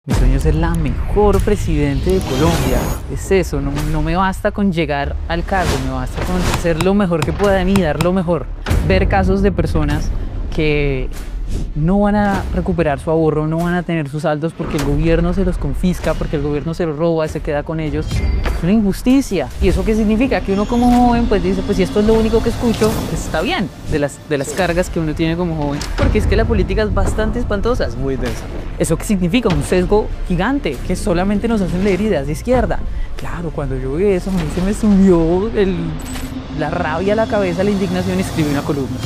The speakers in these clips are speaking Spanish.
Mi sueño es ser la mejor presidente de Colombia. Es eso, no me basta con llegar al cargo, me basta con hacer lo mejor que pueda de mí, dar lo mejor. Ver casos de personas que no van a recuperar su ahorro, no van a tener sus saldos porque el gobierno se los confisca, porque el gobierno se los roba, se queda con ellos. Es una injusticia. ¿Y eso qué significa? Que uno como joven pues dice, pues si esto es lo único que escucho, pues está bien, de las cargas que uno tiene como joven. Porque es que la política es bastante espantosa. Es muy densa. ¿Eso qué significa? Un sesgo gigante que solamente nos hacen leer ideas de izquierda. Claro, cuando yo vi eso, a mí se me subió la rabia a la cabeza, la indignación, y escribí una columna.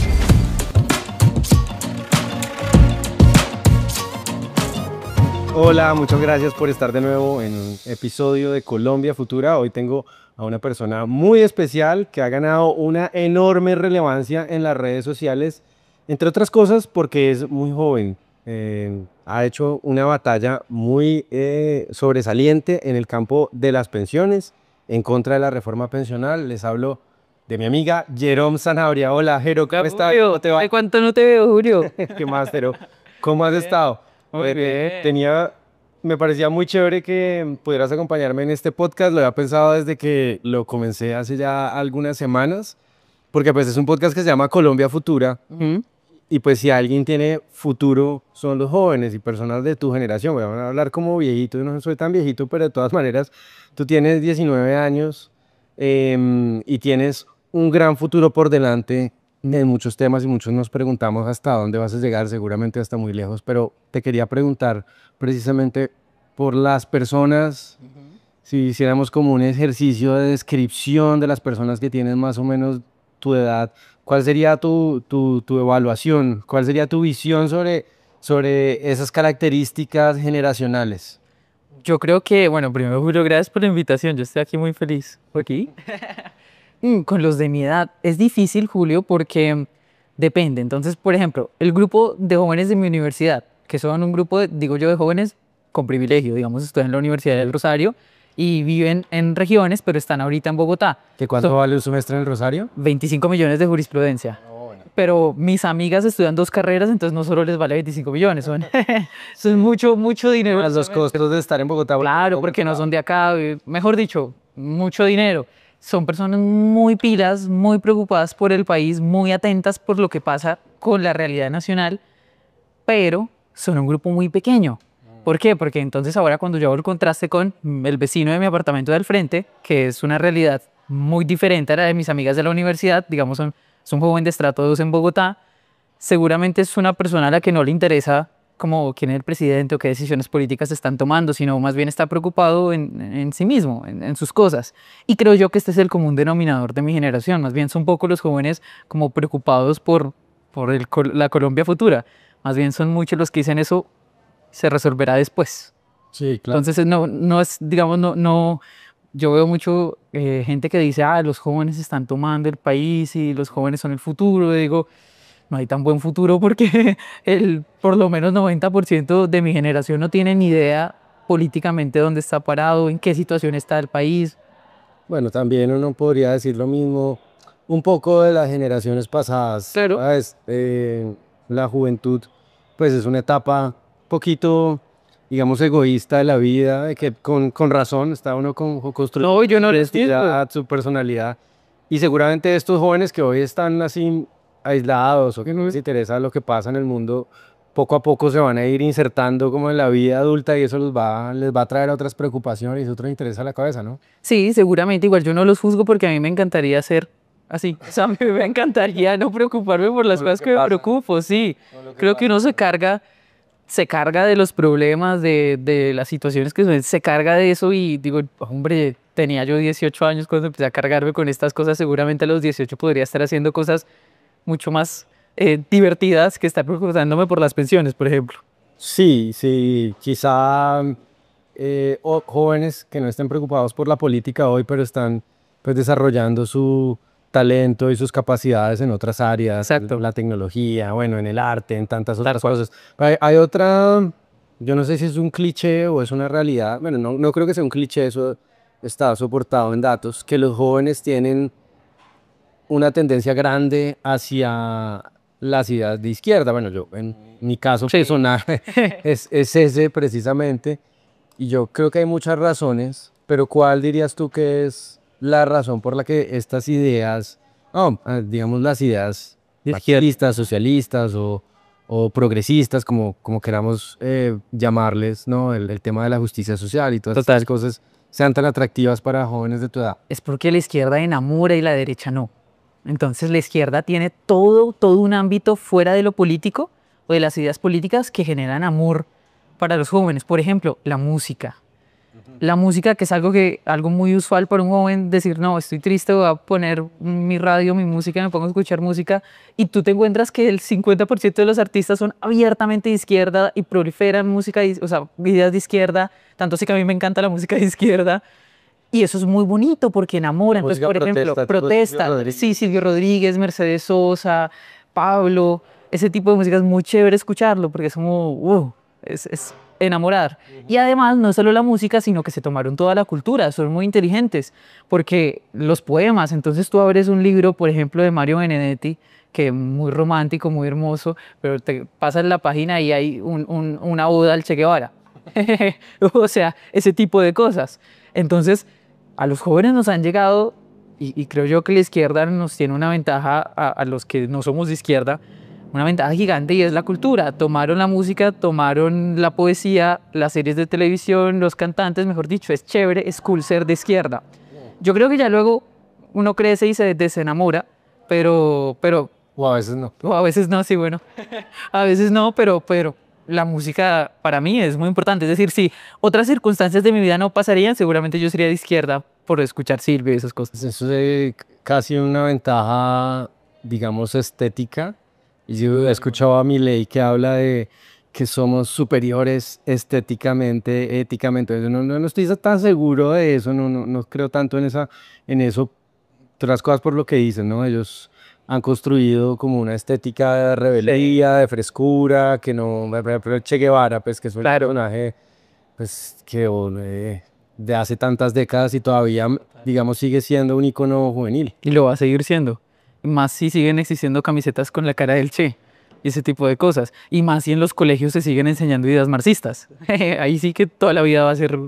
Hola, muchas gracias por estar de nuevo en un episodio de Colombia Futura. Hoy tengo a una persona muy especial que ha ganado una enorme relevancia en las redes sociales, entre otras cosas porque es muy joven. Ha hecho una batalla muy sobresaliente en el campo de las pensiones, en contra de la reforma pensional. Les hablo de mi amiga Jerome Zanabria. Hola, Jero, ¿cómo estás? ¿Cómo te va? ¿De cuánto no te veo, Julio? ¿Qué más, Jero? ¿Cómo has estado? Muy bien. Me parecía muy chévere que pudieras acompañarme en este podcast. Lo había pensado desde que lo comencé hace ya algunas semanas, porque pues es un podcast que se llama Colombia Futura. Y pues si alguien tiene futuro son los jóvenes y personas de tu generación. Voy a hablar como viejito, yo no soy tan viejito, pero de todas maneras tú tienes 19 años y tienes un gran futuro por delante en muchos temas y muchos nos preguntamos hasta dónde vas a llegar, seguramente hasta muy lejos, pero te quería preguntar precisamente por las personas, si hiciéramos como un ejercicio de descripción de las personas que tienen más o menos tu edad, ¿cuál sería tu evaluación? ¿Cuál sería tu visión sobre esas características generacionales? Yo creo que, bueno, primero, Julio, gracias por la invitación. Yo estoy aquí muy feliz. ¿Aquí? Con los de mi edad es difícil, Julio, porque depende. Entonces, por ejemplo, el grupo de jóvenes de mi universidad, que son un grupo, digo yo, de jóvenes con privilegio, digamos, estudian en la Universidad del Rosario y viven en regiones, pero están ahorita en Bogotá. ¿Qué cuánto vale un semestre en el Rosario? 25 millones de jurisprudencia. Pero mis amigas estudian 2 carreras, entonces no solo les vale 25 millones, son mucho dinero. Los costos de estar en Bogotá. Claro, porque no son de acá, mejor dicho, mucho dinero. Son personas muy pilas, muy preocupadas por el país, muy atentas por lo que pasa con la realidad nacional, pero son un grupo muy pequeño. ¿Por qué? Porque entonces ahora cuando yo hago el contraste con el vecino de mi apartamento del frente, que es una realidad muy diferente a la de mis amigas de la universidad, digamos, es un joven de estrato 2 en Bogotá, seguramente es una persona a la que no le interesa como quién es el presidente o qué decisiones políticas se están tomando, sino más bien está preocupado en sí mismo, en sus cosas. Y creo yo que este es el común denominador de mi generación, más bien son poco los jóvenes como preocupados por la Colombia futura, más bien son muchos los que dicen eso se resolverá después. Sí, claro. Entonces no es, digamos, no, yo veo mucho gente que dice, los jóvenes están tomando el país y los jóvenes son el futuro. Y digo, no hay tan buen futuro porque por lo menos 90% de mi generación no tiene ni idea políticamente dónde está parado, en qué situación está el país. Bueno, también uno podría decir lo mismo un poco de las generaciones pasadas. Claro. ¿Sabes? La juventud, pues es una etapa poquito, digamos, egoísta de la vida, de que con razón está uno construyendo No, yo no su les digo. identidad, su personalidad. Y seguramente estos jóvenes que hoy están así aislados o que no les interesa lo que pasa en el mundo, poco a poco se van a ir insertando como en la vida adulta y eso les va a traer otras preocupaciones y otros intereses a la cabeza, ¿no? Sí, seguramente, igual yo no los juzgo porque a mí me encantaría ser así. O sea, a mí me encantaría no preocuparme por las cosas que me preocupo, sí. Creo que uno se carga de los problemas, de las situaciones que son, se carga de eso y digo, hombre, tenía yo 18 años cuando empecé a cargarme con estas cosas, seguramente a los 18 podría estar haciendo cosas mucho más divertidas que estar preocupándome por las pensiones, por ejemplo. Sí, sí, quizá jóvenes que no estén preocupados por la política hoy, pero están pues desarrollando su talento y sus capacidades en otras áreas, Exacto. en la tecnología, bueno, en el arte, en tantas otras cosas. Hay otra, yo no sé si es un cliché o es una realidad, bueno, no creo que sea un cliché, eso está soportado en datos, que los jóvenes tienen una tendencia grande hacia las ideas de izquierda. Bueno, yo en mi caso personal es ese precisamente. Y yo creo que hay muchas razones, pero ¿cuál dirías tú que es la razón por la que estas ideas, no, digamos las ideas izquierdistas, socialistas o progresistas, como queramos llamarles, ¿no? El tema de la justicia social y todas estas cosas sean tan atractivas para jóvenes de tu edad? Es porque la izquierda enamora y la derecha no. Entonces la izquierda tiene todo un ámbito fuera de lo político o de las ideas políticas que generan amor para los jóvenes. Por ejemplo, la música. La música, que es algo muy usual para un joven, decir, no, estoy triste, voy a poner mi radio, mi música, me pongo a escuchar música, y tú te encuentras que el 50% de los artistas son abiertamente de izquierda y proliferan música, o sea, ideas de izquierda, tanto así que a mí me encanta la música de izquierda, y eso es muy bonito porque enamora. Entonces, por ejemplo, Protesta, sí, Silvio Rodríguez, Mercedes Sosa, Pablo, ese tipo de música es muy chévere escucharlo porque es como, es enamorar. Y además, no solo la música, sino que se tomaron toda la cultura, son muy inteligentes, porque los poemas, entonces tú abres un libro, por ejemplo, de Mario Benedetti, que es muy romántico, muy hermoso, pero te pasas la página y hay una oda al Che Guevara. O sea, ese tipo de cosas. Entonces, a los jóvenes nos han llegado, y creo yo que la izquierda nos tiene una ventaja a los que no somos de izquierda, una ventaja gigante, y es la cultura. Tomaron la música, tomaron la poesía, las series de televisión, los cantantes, mejor dicho, es chévere, es cool ser de izquierda. Yo creo que ya luego uno crece y se desenamora, pero O a veces no. o a veces no, sí, bueno, a veces no, pero la música para mí es muy importante. Es decir, si otras circunstancias de mi vida no pasarían, seguramente yo sería de izquierda por escuchar Silvio y esas cosas. Eso es casi una ventaja, digamos, estética. Y yo he escuchado a Milei que habla de que somos superiores estéticamente, éticamente. Yo no estoy tan seguro de eso, no creo tanto en eso, otras cosas por lo que dicen, ¿no? Ellos han construido como una estética de rebeldía, de frescura, que no, por ejemplo, Che Guevara, pues que es un personaje pues, de hace tantas décadas y todavía, digamos, sigue siendo un icono juvenil. Y lo va a seguir siendo. Y más si siguen existiendo camisetas con la cara del Che y ese tipo de cosas. Y más si en los colegios se siguen enseñando ideas marxistas. Ahí sí que toda la vida va a ser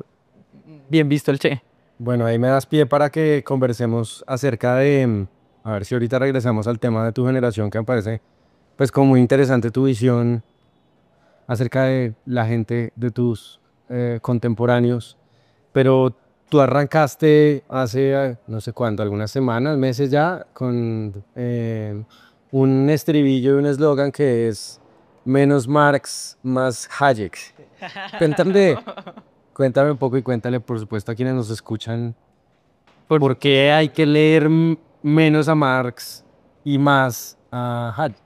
bien visto el Che. Bueno, ahí me das pie para que conversemos acerca de, a ver si ahorita regresamos al tema de tu generación, que me parece, pues, como muy interesante tu visión acerca de la gente de tus contemporáneos. Pero tú arrancaste hace, no sé cuánto, algunas semanas, meses ya, con un estribillo y un eslogan que es menos Marx, más Hayek. Cuéntame un poco y cuéntale, por supuesto, a quienes nos escuchan, por qué hay que leer menos a Marx y más a Hayek.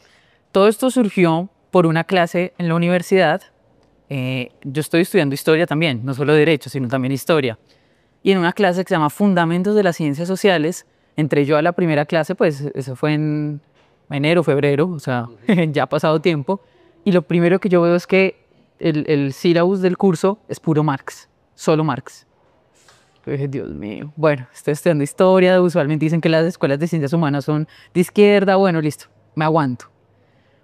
Todo esto surgió por una clase en la universidad. Yo estoy estudiando historia también, no solo derecho, sino también historia. Y en una clase que se llama Fundamentos de las Ciencias Sociales, entré yo a la primera clase, pues eso fue en enero, febrero, o sea, ya ha pasado tiempo. Y lo primero que yo veo es que el sílabus del curso es puro Marx, solo Marx. Yo dije, Dios mío, bueno, estoy estudiando historia, usualmente dicen que las escuelas de ciencias humanas son de izquierda, bueno, listo, me aguanto.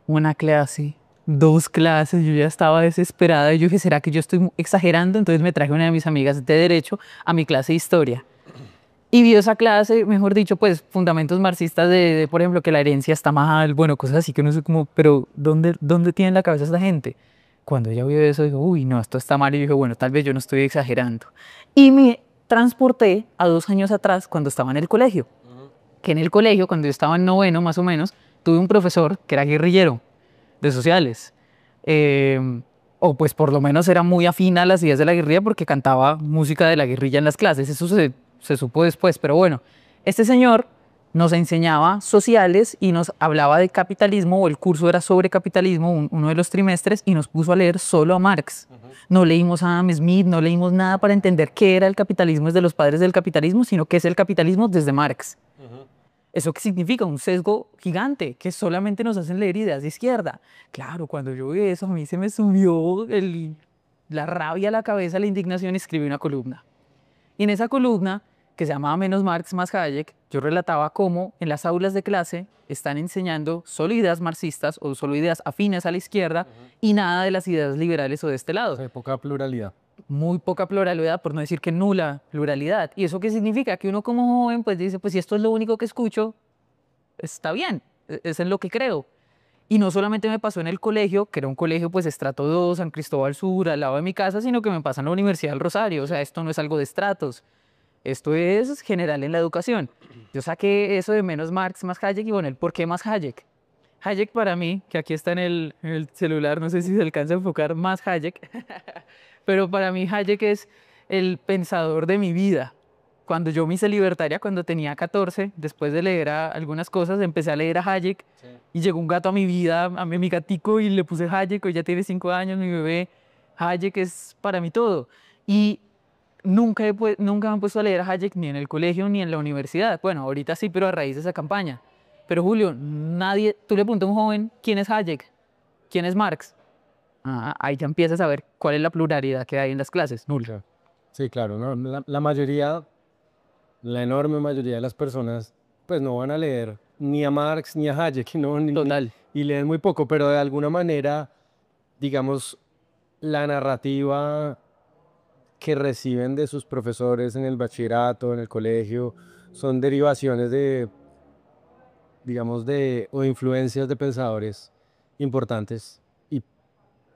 Una clase, dos clases, yo ya estaba desesperada y yo dije, ¿será que yo estoy exagerando? Entonces me traje una de mis amigas de derecho a mi clase de historia. Y vio esa clase, mejor dicho, pues fundamentos marxistas de, por ejemplo, que la herencia está mal, bueno, cosas así que no sé cómo, pero ¿dónde tiene la cabeza esta gente? Cuando ella vio eso, dijo, uy, no, esto está mal. Y yo dije, bueno, tal vez yo no estoy exagerando. Y me transporté a 2 años atrás, cuando estaba en el colegio. Que en el colegio, cuando yo estaba en noveno más o menos, tuve un profesor que era guerrillero de sociales. O pues por lo menos era muy afín a las ideas de la guerrilla porque cantaba música de la guerrilla en las clases. Eso se supo después, pero bueno, este señor nos enseñaba sociales y nos hablaba de capitalismo, o el curso era sobre capitalismo, uno de los trimestres, y nos puso a leer solo a Marx. No leímos a Adam Smith, no leímos nada para entender qué era el capitalismo desde los padres del capitalismo, sino qué es el capitalismo desde Marx. ¿Eso qué significa? Un sesgo gigante que solamente nos hacen leer ideas de izquierda. Claro, cuando yo vi eso, a mí se me subió la rabia a la cabeza, la indignación, y escribí una columna. Y en esa columna, que se llamaba Menos Marx, Más Hayek, yo relataba cómo en las aulas de clase están enseñando solo ideas marxistas o solo ideas afines a la izquierda y nada de las ideas liberales o de este lado. O sea, poca pluralidad. Muy poca pluralidad, por no decir que nula pluralidad. ¿Y eso qué significa? Que uno como joven pues dice, pues si esto es lo único que escucho, está bien, es en lo que creo. Y no solamente me pasó en el colegio, que era un colegio pues estrato 2, San Cristóbal Sur, al lado de mi casa, sino que me pasa en la Universidad del Rosario. O sea, esto no es algo de estratos, esto es general en la educación. Yo saqué eso de Menos Marx, Más Hayek, y bueno, el por qué más Hayek. Hayek para mí, que aquí está en el celular, no sé si se alcanza a enfocar más Hayek, pero para mí Hayek es el pensador de mi vida. Cuando yo me hice libertaria, cuando tenía 14, después de leer algunas cosas, empecé a leer a Hayek y llegó un gato a mi vida, a mi gatico, y le puse Hayek, hoy ya tiene 5 años, mi bebé. Hayek es para mí todo. Y nunca me han puesto a leer a Hayek ni en el colegio ni en la universidad. Bueno, ahorita sí, pero a raíz de esa campaña. Pero Julio, tú le preguntas a un joven, ¿quién es Hayek? ¿Quién es Marx? Ahí ya empiezas a ver cuál es la pluralidad que hay en las clases. Nulo. Sí, claro, ¿no? La mayoría, la enorme mayoría de las personas, pues no van a leer ni a Marx ni a Hayek, ¿no? Total. Y leen muy poco, pero de alguna manera, digamos, la narrativa que reciben de sus profesores en el bachillerato, en el colegio, son derivaciones de, digamos, o influencias de pensadores importantes y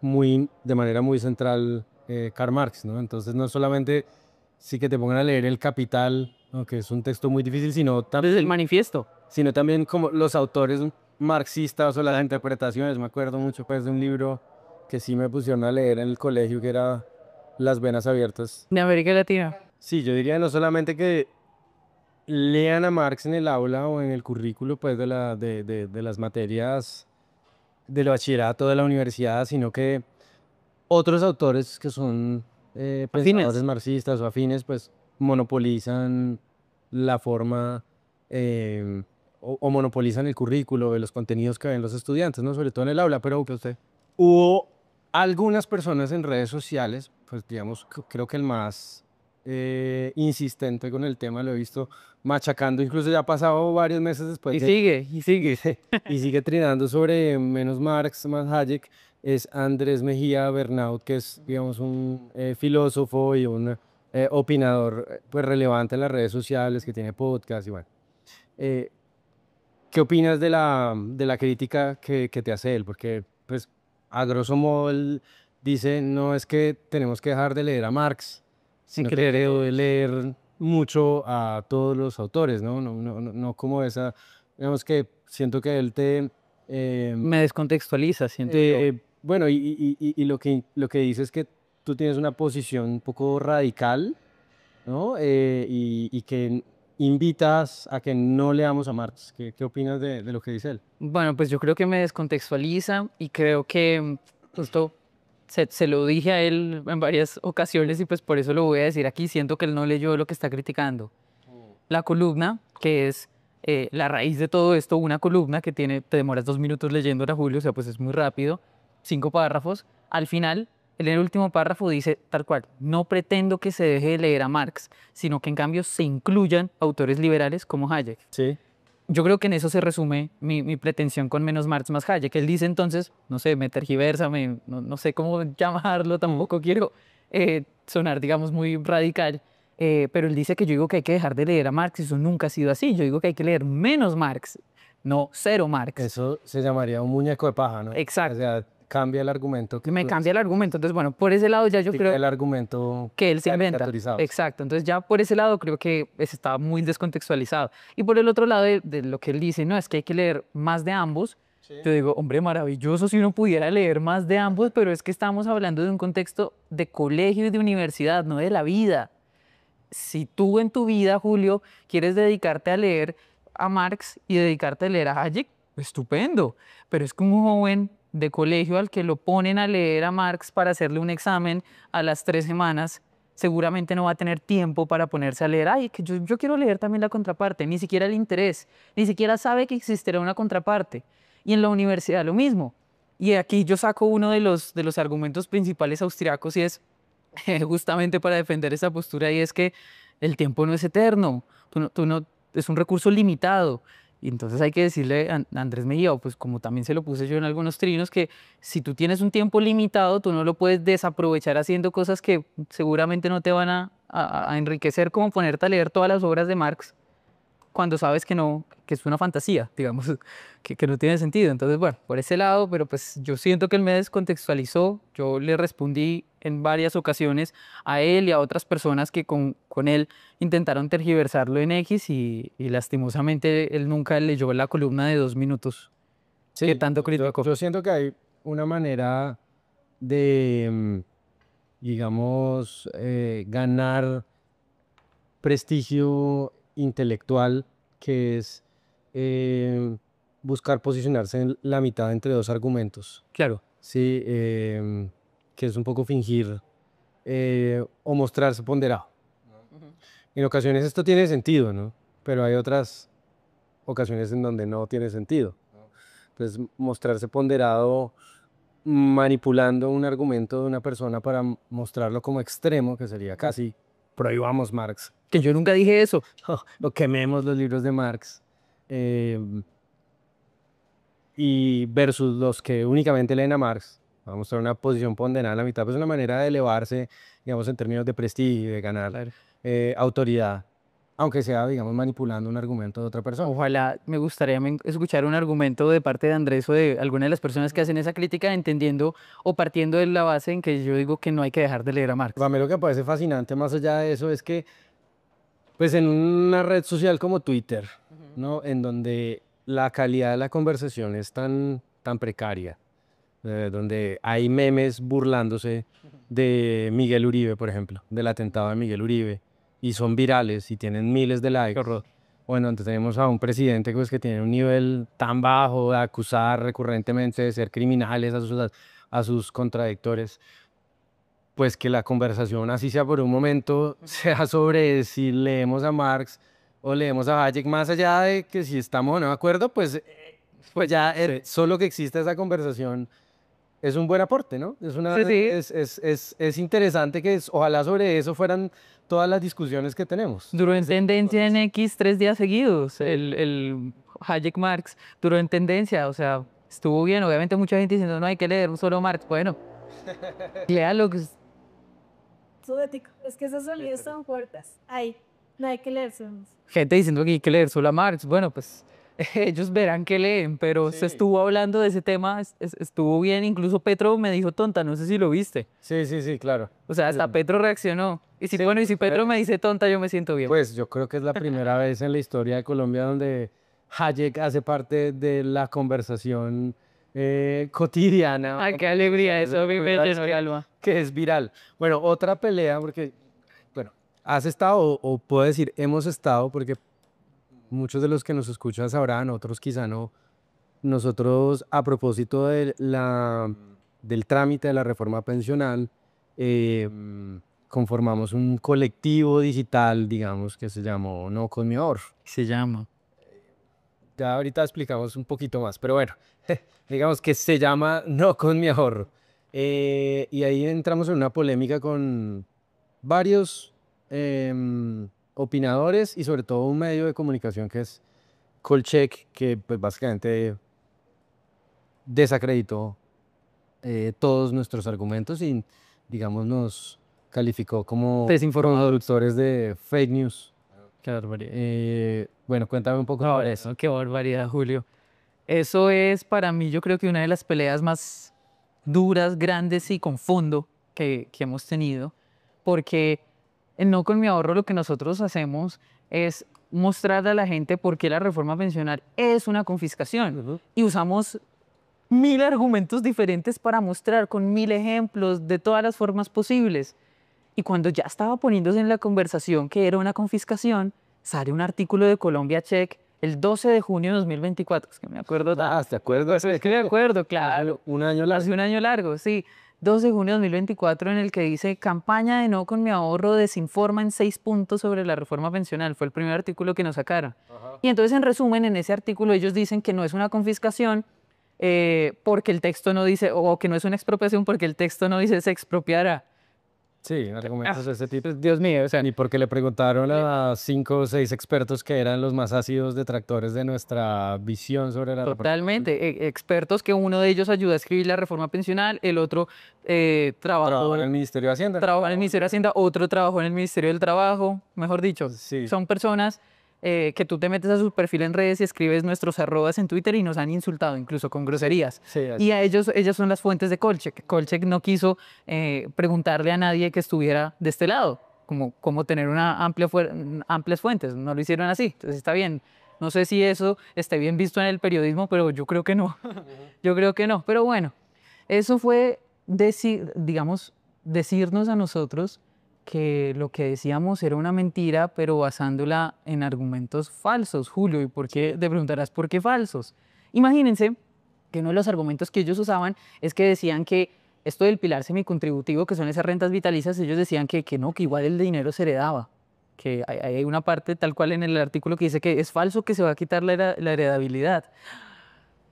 de manera muy central Karl Marx, ¿no? Entonces no solamente sí que te pongan a leer El Capital, ¿no? Que es un texto muy difícil, Desde el manifiesto. sino también como los autores marxistas o las interpretaciones. Me acuerdo mucho pues de un libro que sí me pusieron a leer en el colegio que era Las Venas Abiertas. De América Latina. Sí, yo diría no solamente que lean a Marx en el aula o en el currículo pues de las materias del bachillerato de la universidad, sino que otros autores que son pensadores marxistas o afines, pues monopolizan la forma o monopolizan el currículo de los contenidos que ven los estudiantes, ¿no? Sobre todo en el aula, pero hubo algunas personas en redes sociales, pues digamos, creo que el más insistente con el tema lo he visto machacando, incluso ya ha pasado varios meses después Y sigue, y sigue. y sigue trinando sobre Menos Marx, Más Hayek, es Andrés Mejía Bernaut, que es, digamos, un filósofo y un opinador pues, relevante en las redes sociales, que tiene podcast y bueno. ¿Qué opinas de la crítica que te hace él? Porque, pues, a grosso modo, él dice, no es que tenemos que dejar de leer a Marx, sino que de leer mucho a todos los autores, ¿no? No como esa, digamos que siento que él Me descontextualiza, siento yo. bueno, y lo que dice es que tú tienes una posición un poco radical, ¿no? Y que invitas a que no leamos a Marx. ¿Qué opinas de lo que dice él? Bueno, pues yo creo que me descontextualiza y creo que justo se lo dije a él en varias ocasiones y pues por eso lo voy a decir aquí. Siento que él no leyó lo que está criticando. La columna, que es la raíz de todo esto, una columna que te demoras 2 minutos leyéndola, Julio, o sea, pues es muy rápido, 5 párrafos. Al final, en el último párrafo dice tal cual, no pretendo que se deje de leer a Marx, sino que en cambio se incluyan autores liberales como Hayek. Sí. Yo creo que en eso se resume mi pretensión con Menos Marx, Más Hayek. Él dice entonces, no sé, me tergiversa, no sé cómo llamarlo, tampoco quiero sonar, digamos, muy radical, pero él dice que yo digo que hay que dejar de leer a Marx, y eso nunca ha sido así. Yo digo que hay que leer menos Marx, no cero Marx. Eso se llamaría un muñeco de paja, ¿no? Exacto. O sea, cambia el argumento. Me cambia el argumento. Entonces, bueno, por ese lado ya yo creo el argumento que él se inventa. caricaturizado. Exacto. Entonces ya por ese lado creo que está muy descontextualizado. Y por el otro lado de lo que él dice, no, es que hay que leer más de ambos. Sí. Yo digo, hombre, maravilloso si uno pudiera leer más de ambos, pero es que estamos hablando de un contexto de colegio y de universidad, no de la vida. Si tú en tu vida, Julio, quieres dedicarte a leer a Marx y dedicarte a leer a Hayek, estupendo. Pero es como un joven de colegio al que lo ponen a leer a Marx para hacerle un examen a las 3 semanas, seguramente no va a tener tiempo para ponerse a leer, ay, que yo quiero leer también la contraparte, ni siquiera el interés, ni siquiera sabe que existirá una contraparte. Y en la universidad lo mismo. Y aquí yo saco uno de los argumentos principales austriacos y es, justamente para defender esa postura, y es que el tiempo no es eterno, es un recurso limitado. Y entonces hay que decirle a Andrés Mejía, pues como también se lo puse yo en algunos trinos, que si tú tienes un tiempo limitado, tú no lo puedes desaprovechar haciendo cosas que seguramente no te van a enriquecer, como ponerte a leer todas las obras de Marx, cuando sabes que no, que es una fantasía, digamos, que no tiene sentido. Entonces, bueno, por ese lado, pero pues yo siento que él me descontextualizó. Yo le respondí en varias ocasiones a él y a otras personas que con él intentaron tergiversarlo en X, y lastimosamente él nunca leyó la columna de 2 minutos que Sí, tanto criticó. yo siento que hay una manera de, digamos, ganar prestigio intelectual, que es buscar posicionarse en la mitad entre dos argumentos. Claro. Sí, que es un poco fingir o mostrarse ponderado. En ocasiones esto tiene sentido, ¿no? Pero hay otras ocasiones en donde no tiene sentido. Entonces, mostrarse ponderado manipulando un argumento de una persona para mostrarlo como extremo, que sería casi prohibamos Marx, Que yo nunca dije eso. o quememos los libros de Marx, eh, y versus los que únicamente leen a Marx. Va a mostrar una posición ponderada en la mitad, pues es una manera de elevarse, digamos, en términos de prestigio, de ganar Claro. autoridad, aunque sea, digamos, manipulando un argumento de otra persona. Ojalá me gustaría escuchar un argumento de parte de Andrés o de alguna de las personas que hacen esa crítica, entendiendo o partiendo de la base en que yo digo que no hay que dejar de leer a Marx. A mí lo que me parece fascinante más allá de eso es que, pues en una red social como Twitter, ¿no? En donde la calidad de la conversación es tan precaria, donde hay memes burlándose de Miguel Uribe, por ejemplo, del atentado de Miguel Uribe, y son virales y tienen miles de likes. Qué horror. Bueno, entonces tenemos a un presidente pues, que tiene un nivel tan bajo de acusar recurrentemente de ser criminales a sus contradictores, pues que la conversación, así sea por un momento, sea sobre si leemos a Marx o leemos a Hayek, más allá de que si estamos o no de acuerdo, pues ya solo que exista esa conversación es un buen aporte, ¿no? Sí, sí. Es interesante que ojalá sobre eso fueran todas las discusiones que tenemos. Duró en tendencia en X 3 días seguidos, el Hayek Marx duró en tendencia, o sea, estuvo bien. Obviamente mucha gente diciendo no hay que leer un solo Marx. Bueno, léalo. Su ético. Es que esos sonidos son fuertes. Ay, no hay que leerse. Gente diciendo que hay que leer solo a Marx. Bueno, pues ellos verán que leen, pero se estuvo hablando de ese tema, estuvo bien. Incluso Petro me dijo tonta, no sé si lo viste. Sí, claro. O sea, hasta Petro reaccionó. Y si, bueno, y si Petro me dice tonta, yo me siento bien. Pues yo creo que es la primera vez en la historia de Colombia donde Hayek hace parte de la conversación cotidiana. Ay, qué alegría, eso a mí me llenó el alma. Que es viral. Bueno, otra pelea, porque, bueno, has estado, o puedo decir, hemos estado, porque muchos de los que nos escuchan sabrán, otros quizá no. Nosotros, a propósito del trámite de la reforma pensional, conformamos un colectivo digital, digamos, que se llamó No con mi ahorro. Se llama. Ya ahorita explicamos un poquito más, pero bueno, digamos que se llama No con mi ahorro. Y ahí entramos en una polémica con varios opinadores y sobre todo un medio de comunicación que es Colcheck, que pues básicamente desacreditó todos nuestros argumentos y digamos nos calificó como productores de fake news. Qué barbaridad. Bueno, cuéntame un poco No, sobre eso. eso, qué barbaridad, Julio. Eso es para mí, yo creo que una de las peleas más duras, grandes y con fondo que hemos tenido, porque en No con mi ahorro lo que nosotros hacemos es mostrarle a la gente por qué la reforma pensional es una confiscación. Y usamos 1000 argumentos diferentes para mostrar con 1000 ejemplos de todas las formas posibles. Y cuando ya estaba poniéndose en la conversación que era una confiscación, sale un artículo de Colombia Check el 12 de junio de 2024. Es que me acuerdo. ¿Te acuerdas? Es que me acuerdo, claro. Un año largo. Hace un año largo, sí. 12 de junio de 2024, en el que dice: campaña de No con mi ahorro desinforma en 6 puntos sobre la reforma pensional. Fue el primer artículo que nos sacaron. Y entonces, en resumen, en ese artículo ellos dicen que no es una confiscación porque el texto no dice, o que no es una expropiación porque el texto no dice se expropiará. Sí, argumentos de este tipo. Pues, Dios mío, o sea, Ni porque le preguntaron a 5 o 6 expertos que eran los más ácidos detractores de nuestra visión sobre la reforma. totalmente. Expertos que uno de ellos ayuda a escribir la reforma pensional, el otro Trabajó en el Ministerio de Hacienda. trabajó en el Ministerio de Hacienda, otro trabajó en el Ministerio del Trabajo, mejor dicho, Sí. son personas que tú te metes a su perfil en redes y escribes nuestros arrobas en Twitter y nos han insultado, incluso con groserías. Sí, así. Y a ellas son las fuentes de Kolchak. Kolchak no quiso preguntarle a nadie que estuviera de este lado, como tener amplias fuentes, no lo hicieron así, entonces está bien. No sé si eso esté bien visto en el periodismo, pero yo creo que no. Yo creo que no. Pero bueno, eso fue decirnos a nosotros que lo que decíamos era una mentira, pero basándola en argumentos falsos, Julio. ¿Y por qué? Te preguntarás, ¿por qué falsos? Imagínense que uno de los argumentos que ellos usaban es que decían que esto del pilar semicontributivo, que son esas rentas vitalicias, ellos decían que no, que igual el dinero se heredaba. Que hay una parte tal cual en el artículo que dice que es falso que se va a quitar la heredabilidad.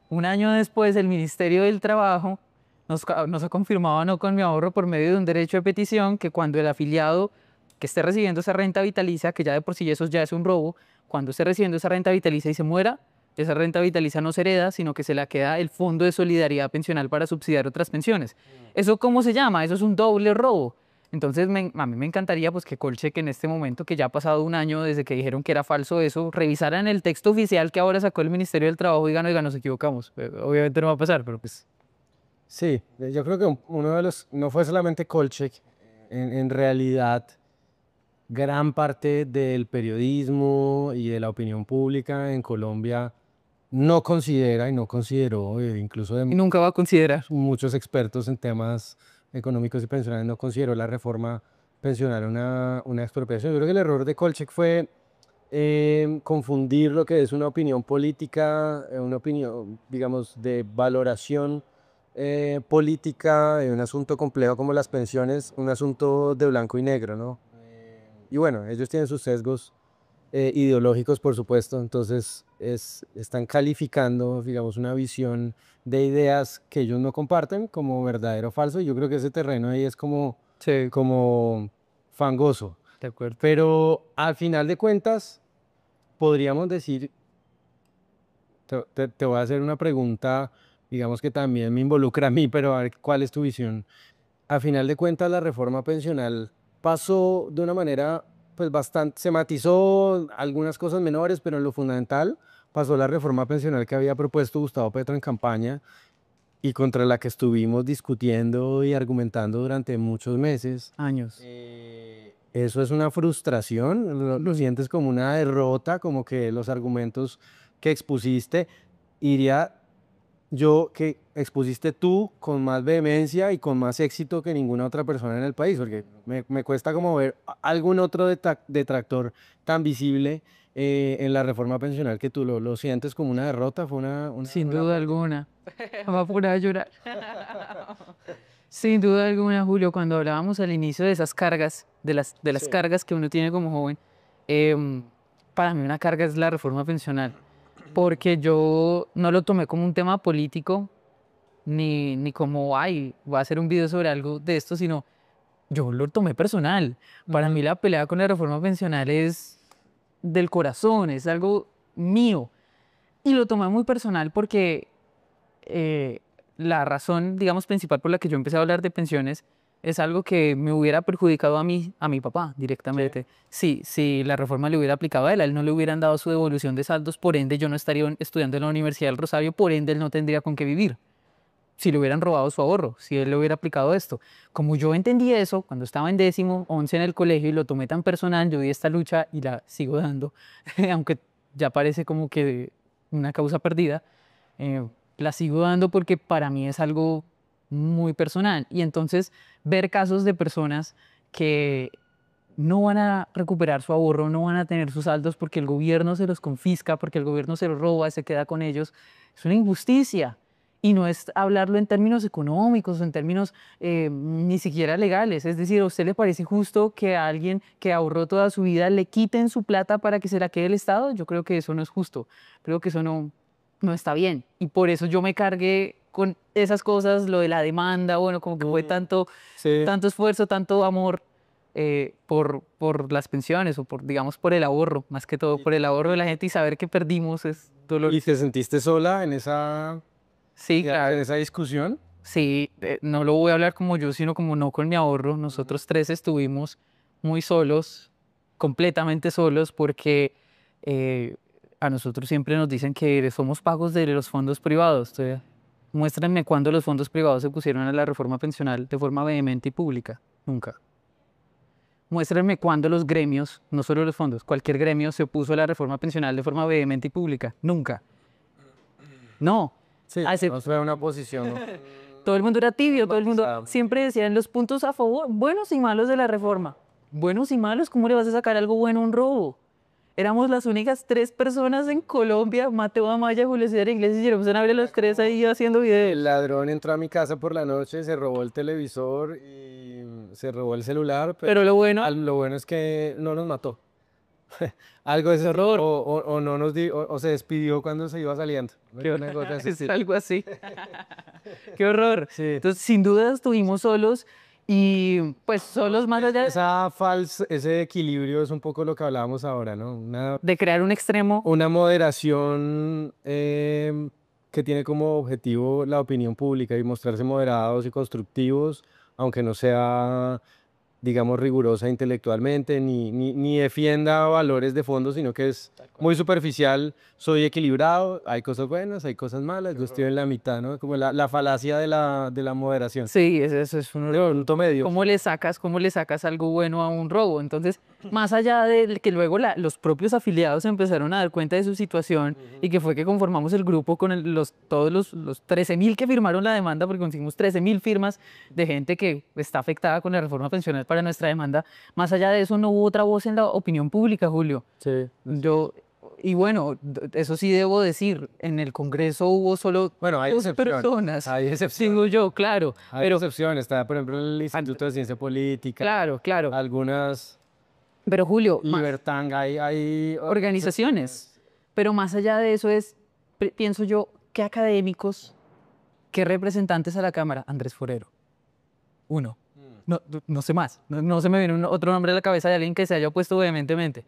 Un año después, el Ministerio del Trabajo nos ha confirmado no con mi ahorro por medio de un derecho de petición que cuando el afiliado que esté recibiendo esa renta vitalicia, que ya de por sí eso ya es un robo, cuando esté recibiendo esa renta vitalicia y se muera, esa renta vitalicia no se hereda, sino que se la queda el Fondo de Solidaridad Pensional para subsidiar otras pensiones. ¿Eso cómo se llama? Eso es un doble robo. Entonces, a mí me encantaría pues, que Kolchak en este momento, que ya ha pasado un año desde que dijeron que era falso eso, revisaran el texto oficial que ahora sacó el Ministerio del Trabajo y digan, oiga, nos equivocamos. Obviamente no va a pasar, pero pues... Sí, yo creo que uno de los, no fue solamente Kolchak, en realidad gran parte del periodismo y de la opinión pública en Colombia no considera y no consideró, incluso de Y nunca va a considerar. muchos expertos en temas económicos y pensionales, no consideró la reforma pensional una expropiación. Yo creo que el error de Kolchak fue confundir lo que es una opinión política, una opinión, digamos, de valoración política de un asunto complejo como las pensiones, un asunto de blanco y negro, ¿no? Y bueno, ellos tienen sus sesgos ideológicos, por supuesto, entonces están calificando, digamos, una visión de ideas que ellos no comparten como verdadero o falso, y yo creo que ese terreno ahí es como, Sí, como fangoso. de acuerdo. Pero al final de cuentas, podríamos decir, te voy a hacer una pregunta, digamos que también me involucra a mí, pero a ver cuál es tu visión. A final de cuentas, la reforma pensional pasó de una manera, pues bastante, se matizó algunas cosas menores, pero en lo fundamental pasó la reforma pensional que había propuesto Gustavo Petro en campaña y contra la que estuvimos discutiendo y argumentando durante muchos meses. Años. Eso es una frustración, lo sientes como una derrota, como que los argumentos que expusiste, iría yo que expusiste tú con más vehemencia y con más éxito que ninguna otra persona en el país, porque me cuesta como ver algún otro detractor tan visible en la reforma pensional que tú lo sientes como una derrota, fue Sin duda alguna. Va a poner a llorar. Sin duda alguna, Julio, cuando hablábamos al inicio de esas cargas, de las Sí. cargas que uno tiene como joven, para mí una carga es la reforma pensional, porque yo no lo tomé como un tema político, ni como, ay, voy a hacer un video sobre algo de esto, sino yo lo tomé personal. Para mí la pelea con la reforma pensional es del corazón, es algo mío. Y lo tomé muy personal porque la razón, digamos, principal por la que yo empecé a hablar de pensiones es algo que me hubiera perjudicado a mí, a mi papá directamente. Si la reforma le hubiera aplicado a él no le hubieran dado su devolución de saldos, por ende yo no estaría estudiando en la Universidad del Rosario, por ende él no tendría con qué vivir. Si le hubieran robado su ahorro, si él le hubiera aplicado esto. Como yo entendí eso cuando estaba en 10º, 11 en el colegio y lo tomé tan personal, yo vi esta lucha y la sigo dando, aunque ya parece como que una causa perdida, la sigo dando porque para mí es algo muy personal. Y entonces ver casos de personas que no van a recuperar su ahorro, no van a tener sus saldos porque el gobierno se los confisca, porque el gobierno se los roba y se queda con ellos, es una injusticia. Y no es hablarlo en términos económicos o en términos ni siquiera legales. Es decir, ¿a usted le parece justo que a alguien que ahorró toda su vida le quiten su plata para que se la quede el Estado? Yo creo que eso no es justo. Creo que eso no está bien. Y por eso yo me cargué con esas cosas, lo de la demanda, bueno, como que fue tanto Sí. tanto esfuerzo, tanto amor por las pensiones o por, digamos, por el ahorro, más que todo, por el ahorro de la gente y saber que perdimos es dolor. ¿Y te sentiste sola en esa, Sí, en claro. esa discusión? Sí, no lo voy a hablar como yo, sino como no con mi ahorro. Nosotros tres estuvimos muy solos, completamente solos, porque a nosotros siempre nos dicen que somos pagos de los fondos privados. Muéstrenme cuándo los fondos privados se pusieron a la reforma pensional de forma vehemente y pública. Nunca. Muéstrenme cuándo los gremios, no solo los fondos, cualquier gremio se opuso a la reforma pensional de forma vehemente y pública. Nunca. No. Sí, Hace- no fue una posición. ¿No? Todo el mundo era tibio, todo el mundo Claro. siempre decían los puntos a favor, buenos y malos de la reforma. Buenos y malos, ¿cómo le vas a sacar algo bueno a un robo? Éramos las únicas 3 personas en Colombia, Mateo Amaya, Julio César Iglesias y Jerome Sanabria, los tres ahí haciendo videos. El ladrón entró a mi casa por la noche, se robó el televisor y se robó el celular, Pero lo bueno, lo bueno es que no nos mató. Algo de ese Horror. o no nos o se despidió cuando se iba saliendo. Una cosa así. es algo así. Qué horror. Sí. Entonces, sin duda estuvimos solos y pues solos más allá Ese equilibrio es un poco lo que hablábamos ahora, ¿no? de crear un extremo. Una moderación que tiene como objetivo la opinión pública y mostrarse moderados y constructivos, aunque no sea, digamos, rigurosa intelectualmente, ni defienda valores de fondo, sino que es muy superficial. Soy equilibrado, hay cosas buenas, hay cosas malas, yo estoy en la mitad, ¿no? Como la falacia de la moderación. Sí, eso es un De punto medio. ¿Cómo le sacas algo bueno a un robo? Entonces, más allá de que luego los propios afiliados se empezaron a dar cuenta de su situación y que fue que conformamos el grupo con todos los 13.000 que firmaron la demanda, porque conseguimos 13.000 firmas de gente que está afectada con la reforma pensional para nuestra demanda. Más allá de eso, no hubo otra voz en la opinión pública, Julio. Sí. Y bueno, eso sí debo decir, en el Congreso hubo solo Bueno, hay 2 excepciones. personas. Hay excepciones. Digo yo, claro. Hay Pero excepciones, está por ejemplo el Instituto de Ciencia Política, claro. algunas Pero Julio, Libertang, hay organizaciones. Pero más allá de eso pienso yo, ¿qué académicos, qué representantes a la Cámara? Andrés Forero. Uno. No sé más. No se me viene otro nombre a la cabeza de alguien que se haya opuesto vehementemente.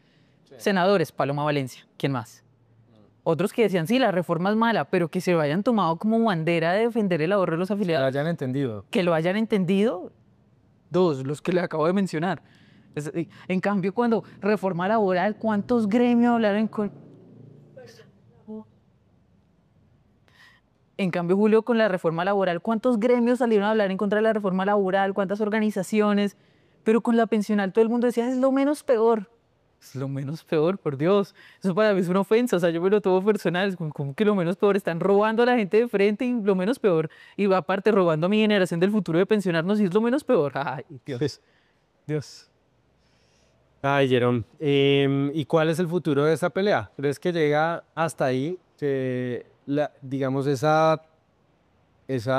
Senadores, Paloma Valencia. ¿Quién más? Otros que decían, sí, la reforma es mala, pero que se lo hayan tomado como bandera de defender el ahorro de los que lo afiliados. hayan entendido. Que lo hayan entendido. 2, los que le acabo de mencionar. En cambio, cuando reforma laboral, ¿cuántos gremios hablaron con...? En cambio, Julio, con la reforma laboral, ¿cuántos gremios salieron a hablar en contra de la reforma laboral? ¿Cuántas organizaciones? Pero con la pensional todo el mundo decía, es lo menos peor. Es lo menos peor, por Dios. Eso para mí es una ofensa, o sea, yo me lo tomo personal. Es como que lo menos peor, están robando a la gente de frente y lo menos peor. Y aparte robando a mi generación del futuro de pensionarnos y es lo menos peor. Ay, Dios. Ay, Jerome. ¿Y cuál es el futuro de esta pelea? ¿Crees que llega hasta ahí? Que digamos, esa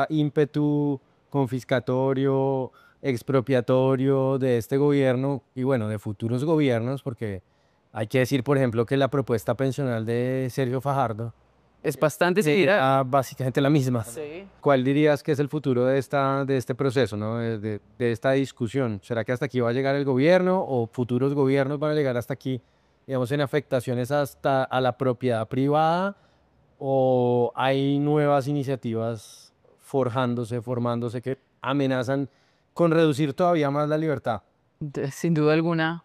ímpetu confiscatorio, expropiatorio de este gobierno y bueno, de futuros gobiernos, porque hay que decir, por ejemplo, que la propuesta pensional de Sergio Fajardo Es bastante similar. básicamente la misma. Sí. ¿Cuál dirías que es el futuro de este proceso, ¿no? de esta discusión? ¿Será que hasta aquí va a llegar el gobierno o futuros gobiernos van a llegar hasta aquí, digamos, en afectaciones hasta a la propiedad privada? ¿O hay nuevas iniciativas formándose que amenazan con reducir todavía más la libertad? Sin duda alguna,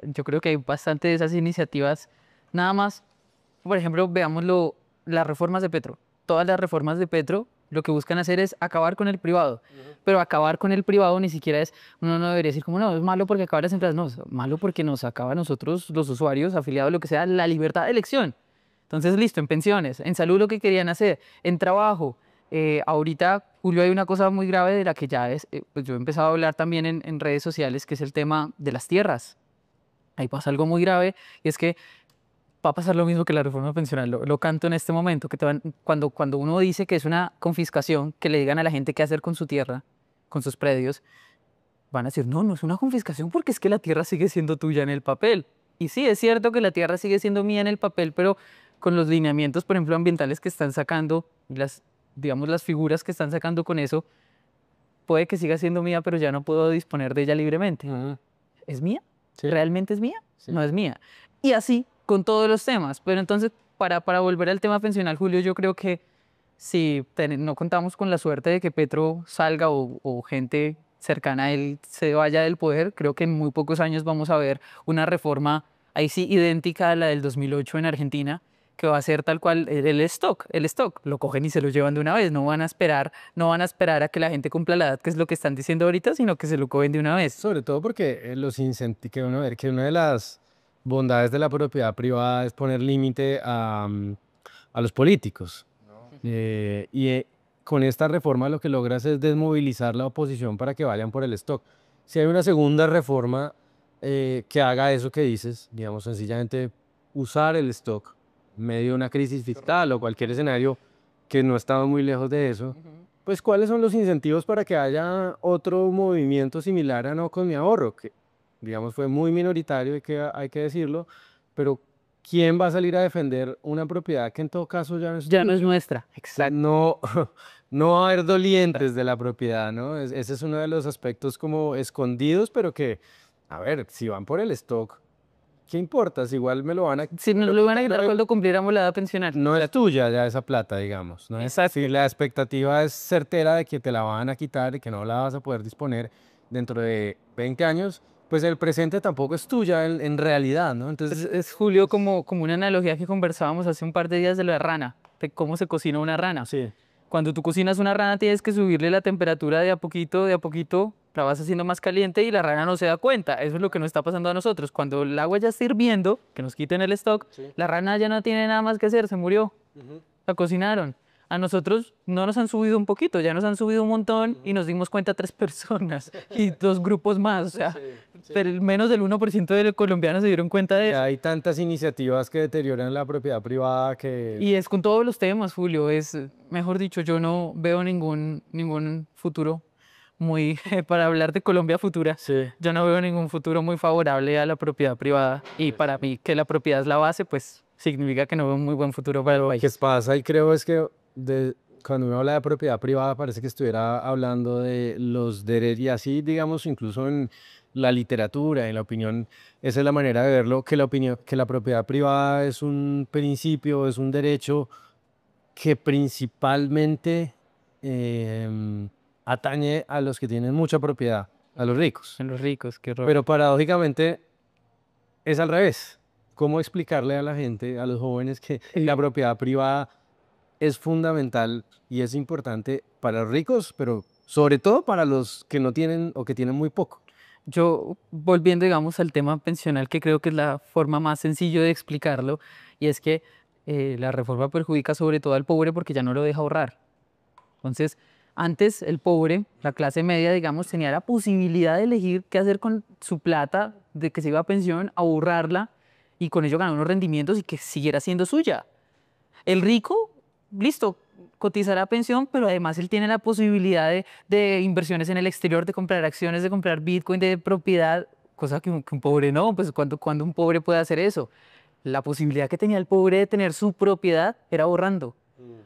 yo creo que hay bastante de esas iniciativas. Nada más, por ejemplo, veámoslo, las reformas de Petro. Todas las reformas de Petro lo que buscan hacer es acabar con el privado. Pero acabar con el privado ni siquiera uno no debería decir como, no, es malo porque acaba las empresas. No, es malo porque nos acaba a nosotros, los usuarios, afiliados, lo que sea, la libertad de elección. Entonces, listo, en pensiones, en salud lo que querían hacer, en trabajo. Ahorita, Julio, hay una cosa muy grave de la que ya pues yo he empezado a hablar también en redes sociales, que es el tema de las tierras. Ahí pasa algo muy grave y es que va a pasar lo mismo que la reforma pensional. Lo canto en este momento, que cuando uno dice que es una confiscación, que le digan a la gente qué hacer con su tierra, con sus predios, van a decir, no es una confiscación porque es que la tierra sigue siendo tuya en el papel. Y sí, es cierto que la tierra sigue siendo mía en el papel, pero con los lineamientos, por ejemplo, ambientales que están sacando, las digamos, las figuras que están sacando con eso, puede que siga siendo mía, pero ya no puedo disponer de ella libremente. ¿Es mía? Sí. ¿Realmente es mía? Sí. No es mía. Y así con todos los temas. Pero entonces, para volver al tema pensional, Julio, yo creo que si no contamos con la suerte de que Petro salga o gente cercana a él se vaya del poder, creo que en muy pocos años vamos a ver una reforma ahí sí idéntica a la del 2008 en Argentina, que va a ser tal cual el stock, lo cogen y se lo llevan de una vez, no van a esperar a que la gente cumpla la edad, que es lo que están diciendo ahorita, sino que se lo cogen de una vez. Sobre todo porque que una de las bondades de la propiedad privada es poner límite a los políticos. Con esta reforma lo que logras es desmovilizar la oposición para que vayan por el stock. Si hay una segunda reforma que haga eso que dices, digamos, sencillamente usar el stock en medio de una crisis fiscal o cualquier escenario que no estamos muy lejos de eso, pues ¿cuáles son los incentivos para que haya otro movimiento similar a No con mi ahorro? Que, digamos, fue muy minoritario, hay que decirlo, pero ¿quién va a salir a defender una propiedad que en todo caso Ya no es nuestra. Exacto. No, no va a haber dolientes de la propiedad, ¿no? Ese es uno de los aspectos como escondidos, pero que, a ver, si van por el stock, ¿qué importa? Si igual me lo van a... Si nos lo van a quitar cuando cumpliéramos la edad pensional. No es tuya ya esa plata, digamos, ¿no? Exacto. Si la expectativa es certera de que te la van a quitar y que no la vas a poder disponer dentro de 20 años, pues el presente tampoco es tuya en realidad, ¿no? Entonces, Es Julio como una analogía que conversábamos hace un par de días de la rana, de cómo se cocina una rana. sí. Cuando tú cocinas una rana tienes que subirle la temperatura de a poquito, la vas haciendo más caliente y la rana no se da cuenta. Eso es lo que nos está pasando a nosotros. Cuando el agua ya está hirviendo, que nos quiten el stock, la rana ya no tiene nada más que hacer, se murió. La cocinaron. A nosotros no nos han subido un poquito, ya nos han subido un montón y nos dimos cuenta 3 personas y 2 grupos más. O sea, pero menos del 1% de los colombianos se dieron cuenta de eso. Hay tantas iniciativas que deterioran la propiedad privada que... Y es con todos los temas, Julio. Es, mejor dicho, yo no veo ningún futuro muy, para hablar de Colombia futura, Sí. yo no veo ningún futuro muy favorable a la propiedad privada. Y para mí, que la propiedad es la base, pues significa que no veo un muy buen futuro para el país. Lo que pasa y creo es que cuando uno habla de propiedad privada parece que estuviera hablando de los derechos y así, digamos, incluso en la literatura, en la opinión, esa es la manera de verlo, que la propiedad privada es un principio, es un derecho que principalmente atañe a los que tienen mucha propiedad, a los ricos. En los ricos, qué horror. Pero paradójicamente es al revés. ¿Cómo explicarle a la gente, a los jóvenes, que la propiedad privada es fundamental y es importante para los ricos, pero sobre todo para los que no tienen o que tienen muy poco? Yo, volviendo, digamos, al tema pensional, que creo que es la forma más sencilla de explicarlo, y es que la reforma perjudica sobre todo al pobre porque ya no lo deja ahorrar. Entonces, antes el pobre, la clase media, digamos, tenía la posibilidad de elegir qué hacer con su plata de que se iba a pensión, ahorrarla y con ello ganar unos rendimientos y que siguiera siendo suya. El rico, listo, cotizará pensión, pero además él tiene la posibilidad de inversiones en el exterior, de comprar acciones, de comprar Bitcoin, de propiedad, cosa que un pobre no, pues cuando un pobre puede hacer eso. La posibilidad que tenía el pobre de tener su propiedad era ahorrando.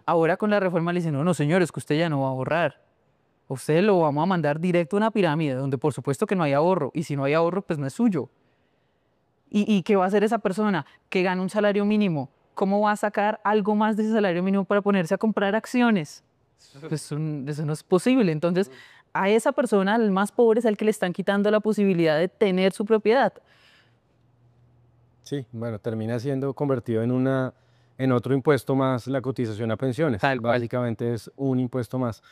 Ahora con la reforma le dicen, no, no señor, es que usted ya no va a ahorrar. A usted lo vamos a mandar directo a una pirámide, donde por supuesto que no hay ahorro, y si no hay ahorro, pues no es suyo. ¿Y qué va a hacer esa persona que gana un salario mínimo? ¿Cómo va a sacar algo más de ese salario mínimo para ponerse a comprar acciones? Pues eso no es posible. Entonces, a esa persona, al más pobre, es al que le están quitando la posibilidad de tener su propiedad. Sí, bueno, termina siendo convertido en otro impuesto más la cotización a pensiones. Tal cual. Básicamente es un impuesto más.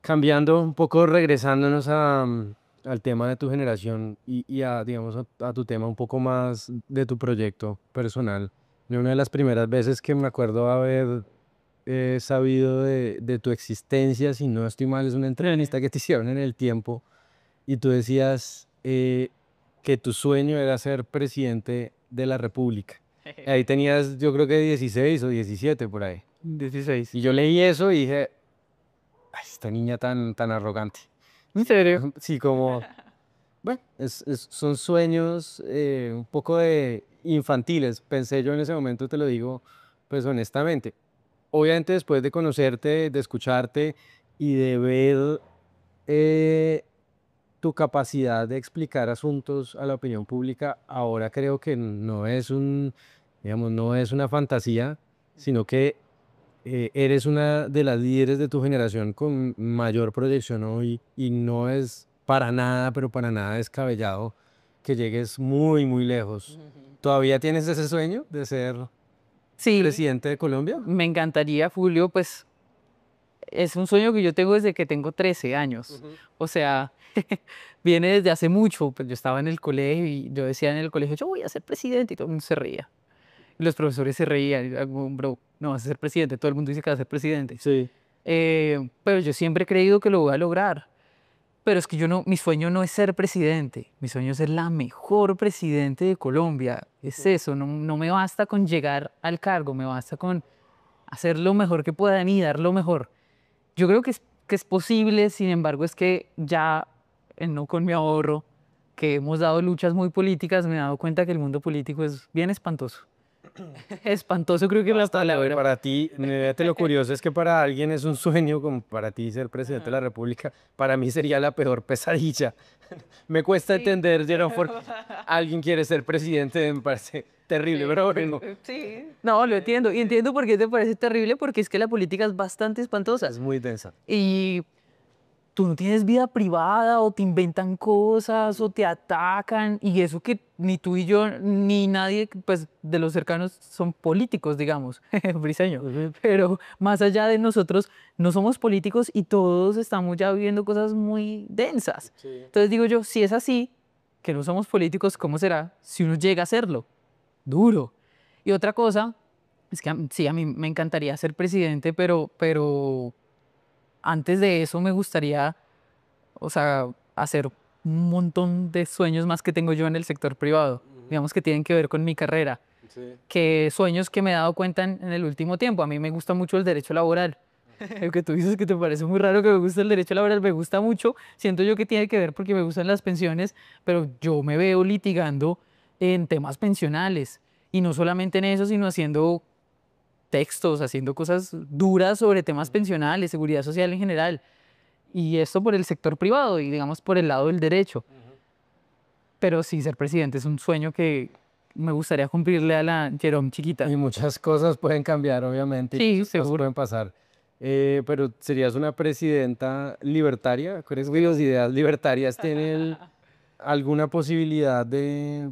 Cambiando un poco, regresándonos al tema de tu generación digamos, a tu tema un poco más de tu proyecto personal. Una de las primeras veces que me acuerdo haber sabido de tu existencia, si no estoy mal, es una entrevista que te hicieron en El Tiempo y tú decías que tu sueño era ser presidente de la República. Ahí tenías, yo creo que 16 o 17 por ahí. 16. Y yo leí eso y dije, ay, esta niña tan arrogante. ¿En serio? Sí, como, bueno, son sueños un poco de infantiles, pensé yo en ese momento, te lo digo, pues honestamente. obviamente después de conocerte, de escucharte y de ver tu capacidad de explicar asuntos a la opinión pública, ahora creo que no es digamos, no es una fantasía, sino que eres una de las líderes de tu generación con mayor proyección hoy y no es para nada, pero para nada descabellado que llegues muy, muy lejos. ¿Todavía tienes ese sueño de ser Sí, presidente de Colombia? me encantaría, Julio, pues es un sueño que yo tengo desde que tengo 13 años. O sea, viene desde hace mucho. Pues yo estaba en el colegio y yo decía en el colegio, yo voy a ser presidente y todo el mundo se reía. Y los profesores se reían, y era como, bro, no vas a ser presidente, todo el mundo dice que vas a ser presidente. Sí. Pero yo siempre he creído que lo voy a lograr. Pero es que yo no, mi sueño no es ser presidente, mi sueño es ser la mejor presidente de Colombia. Es eso, no, no me basta con llegar al cargo, me basta con hacer lo mejor que pueda y dar lo mejor. Yo creo que es posible, sin embargo, es que ya, no con mi ahorro, que hemos dado luchas muy políticas, me he dado cuenta que el mundo político es bien espantoso. Espantoso creo que es la palabra. Para ti, fíjate lo curioso es que para alguien es un sueño, como para ti ser presidente de la República, para mí sería la peor pesadilla. Me cuesta entender, Jerome, por qué alguien quiere ser presidente, me parece terrible, pero bueno, Sí. No, lo entiendo. Y entiendo por qué te parece terrible, porque es que la política es bastante espantosa. es muy densa. Y tú no tienes vida privada o te inventan cosas o te atacan y eso que ni tú y yo ni nadie pues de los cercanos son políticos, digamos, Briseño. Pero más allá de nosotros no somos políticos y todos estamos ya viviendo cosas muy densas. Entonces digo yo, si es así, que no somos políticos, ¿cómo será si uno llega a serlo? Duro. Y otra cosa es que sí, a mí me encantaría ser presidente, pero antes de eso me gustaría, o sea, hacer un montón de sueños más que tengo yo en el sector privado, digamos que tienen que ver con mi carrera, que sueños que me he dado cuenta en el último tiempo. A mí me gusta mucho el derecho laboral. Lo que tú dices que te parece muy raro que me guste el derecho laboral, me gusta mucho, siento yo que tiene que ver porque me gustan las pensiones, pero yo me veo litigando en temas pensionales y no solamente en eso, sino haciendo textos, haciendo cosas duras sobre temas pensionales, seguridad social en general. Y esto por el sector privado y digamos por el lado del derecho. Pero sí, ser presidente es un sueño que me gustaría cumplirle a la Jerome chiquita. Y muchas cosas pueden cambiar, obviamente, y Sí, muchas cosas seguro. pueden pasar. Pero ¿serías una presidenta libertaria? ¿Crees que las ideas libertarias tienen alguna posibilidad de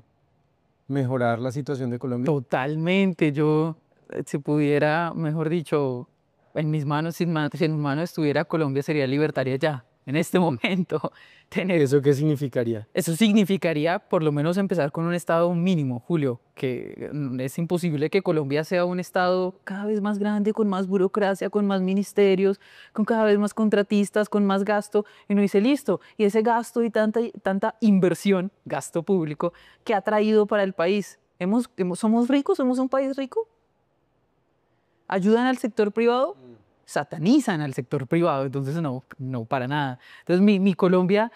mejorar la situación de Colombia? Totalmente. Yo, si pudiera, mejor dicho, en mis manos, si en mis manos estuviera Colombia, sería libertaria ya, en este momento. Tener ¿Eso qué significaría? Eso significaría por lo menos empezar con un estado mínimo, Julio, que es imposible que Colombia sea un estado cada vez más grande, con más burocracia, con más ministerios, con cada vez más contratistas, con más gasto. Y uno dice, listo, y ese gasto y tanta inversión, gasto público, que ha traído para el país. ¿Somos ricos? ¿Somos un país rico? ¿Ayudan al sector privado? Satanizan al sector privado, entonces no, no para nada. Entonces mi Colombia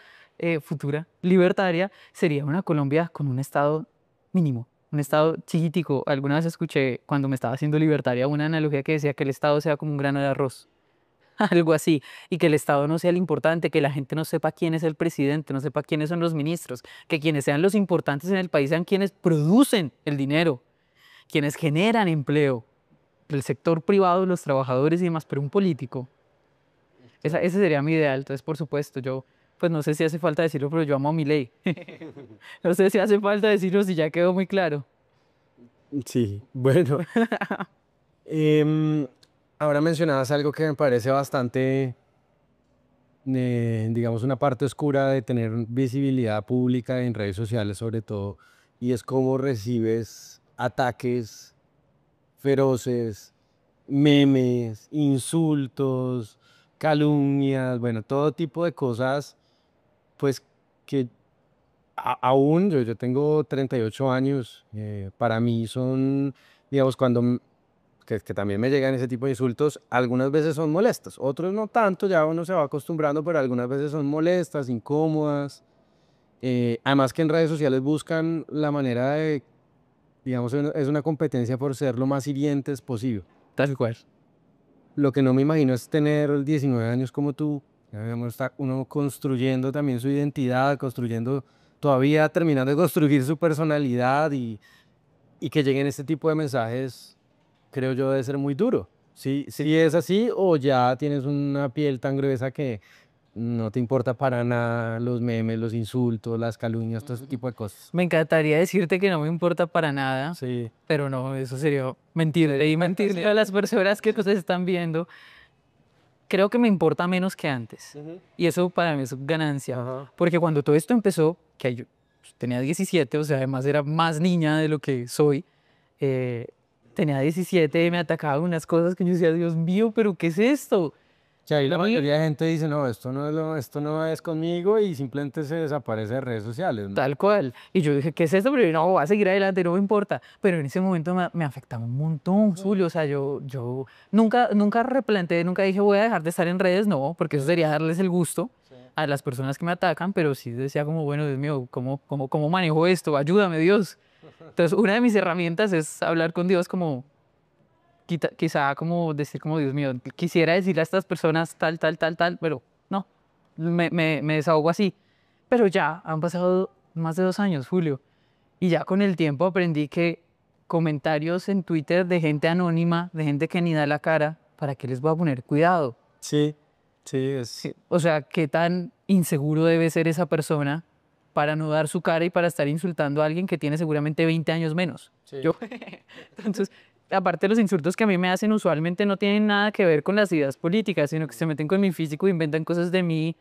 futura, libertaria, sería una Colombia con un estado mínimo, un estado chiquitico. Alguna vez escuché cuando me estaba haciendo libertaria una analogía que decía que el estado sea como un grano de arroz, algo así, y que el estado no sea el importante, que la gente no sepa quién es el presidente, no sepa quiénes son los ministros, que quienes sean los importantes en el país sean quienes producen el dinero, quienes generan empleo, el sector privado, los trabajadores y demás, pero un político. Ese sería mi ideal. Entonces, por supuesto, yo, pues no sé si hace falta decirlo, pero yo amo a Milei. No sé si hace falta decirlo, si ya quedó muy claro. Sí, bueno. Em, Ahora mencionabas algo que me parece bastante, digamos, una parte oscura de tener visibilidad pública en redes sociales sobre todo, y es cómo recibes ataques feroces, memes, insultos, calumnias, bueno, todo tipo de cosas, pues que aún yo tengo 38 años, para mí son, digamos, que también me llegan ese tipo de insultos, algunas veces son molestas, otros no tanto, ya uno se va acostumbrando, pero algunas veces son molestas, incómodas. Además que en redes sociales buscan la manera digamos, es una competencia por ser lo más hirientes posible. Tal cual. lo que no me imagino es tener 19 años como tú. Digamos, está uno construyendo también su identidad, construyendo, todavía terminando de construir su personalidad y que lleguen este tipo de mensajes, creo yo, debe ser muy duro. ¿Sí, sí es así o ya tienes una piel tan gruesa que no te importa para nada los memes, los insultos, las calumnias, todo ese tipo de cosas? Me encantaría decirte que no me importa para nada, Sí. pero no, eso sería mentirle y mentirle a las personas que nos están viendo. Creo que me importa menos que antes. Y eso para mí es ganancia. Ajá. Porque cuando todo esto empezó, que yo tenía 17, o sea, además era más niña de lo que soy, eh, tenía 17, me atacaban unas cosas que yo decía, Dios mío, pero ¿qué es esto? Que ahí la A mí, mayoría de gente dice, no, esto no es conmigo y simplemente se desaparece de redes sociales, ¿no? tal cual. Y yo dije, ¿qué es esto? Pero yo, no, voy a seguir adelante, no me importa. Pero en ese momento me afectaba un montón, Julio. O sea, yo nunca replanteé, nunca dije, voy a dejar de estar en redes, no, porque eso sería darles el gusto a las personas que me atacan, pero sí decía como, bueno, Dios mío, ¿cómo manejo esto? Ayúdame, Dios. Entonces, una de mis herramientas es hablar con Dios como, quizá como decir como, Dios mío, quisiera decirle a estas personas tal, pero no, me desahogo así. Pero ya han pasado más de 2 años, Julio, y ya con el tiempo aprendí que comentarios en Twitter de gente anónima, de gente que ni da la cara, ¿para qué les voy a poner cuidado? Sí, sí, es... Sí, o sea, ¿qué tan inseguro debe ser esa persona para no dar su cara y para estar insultando a alguien que tiene seguramente 20 años menos? Sí. Yo, entonces, aparte los insultos que a mí me hacen usualmente no tienen nada que ver con las ideas políticas, sino que se meten con mi físico e inventan cosas de mi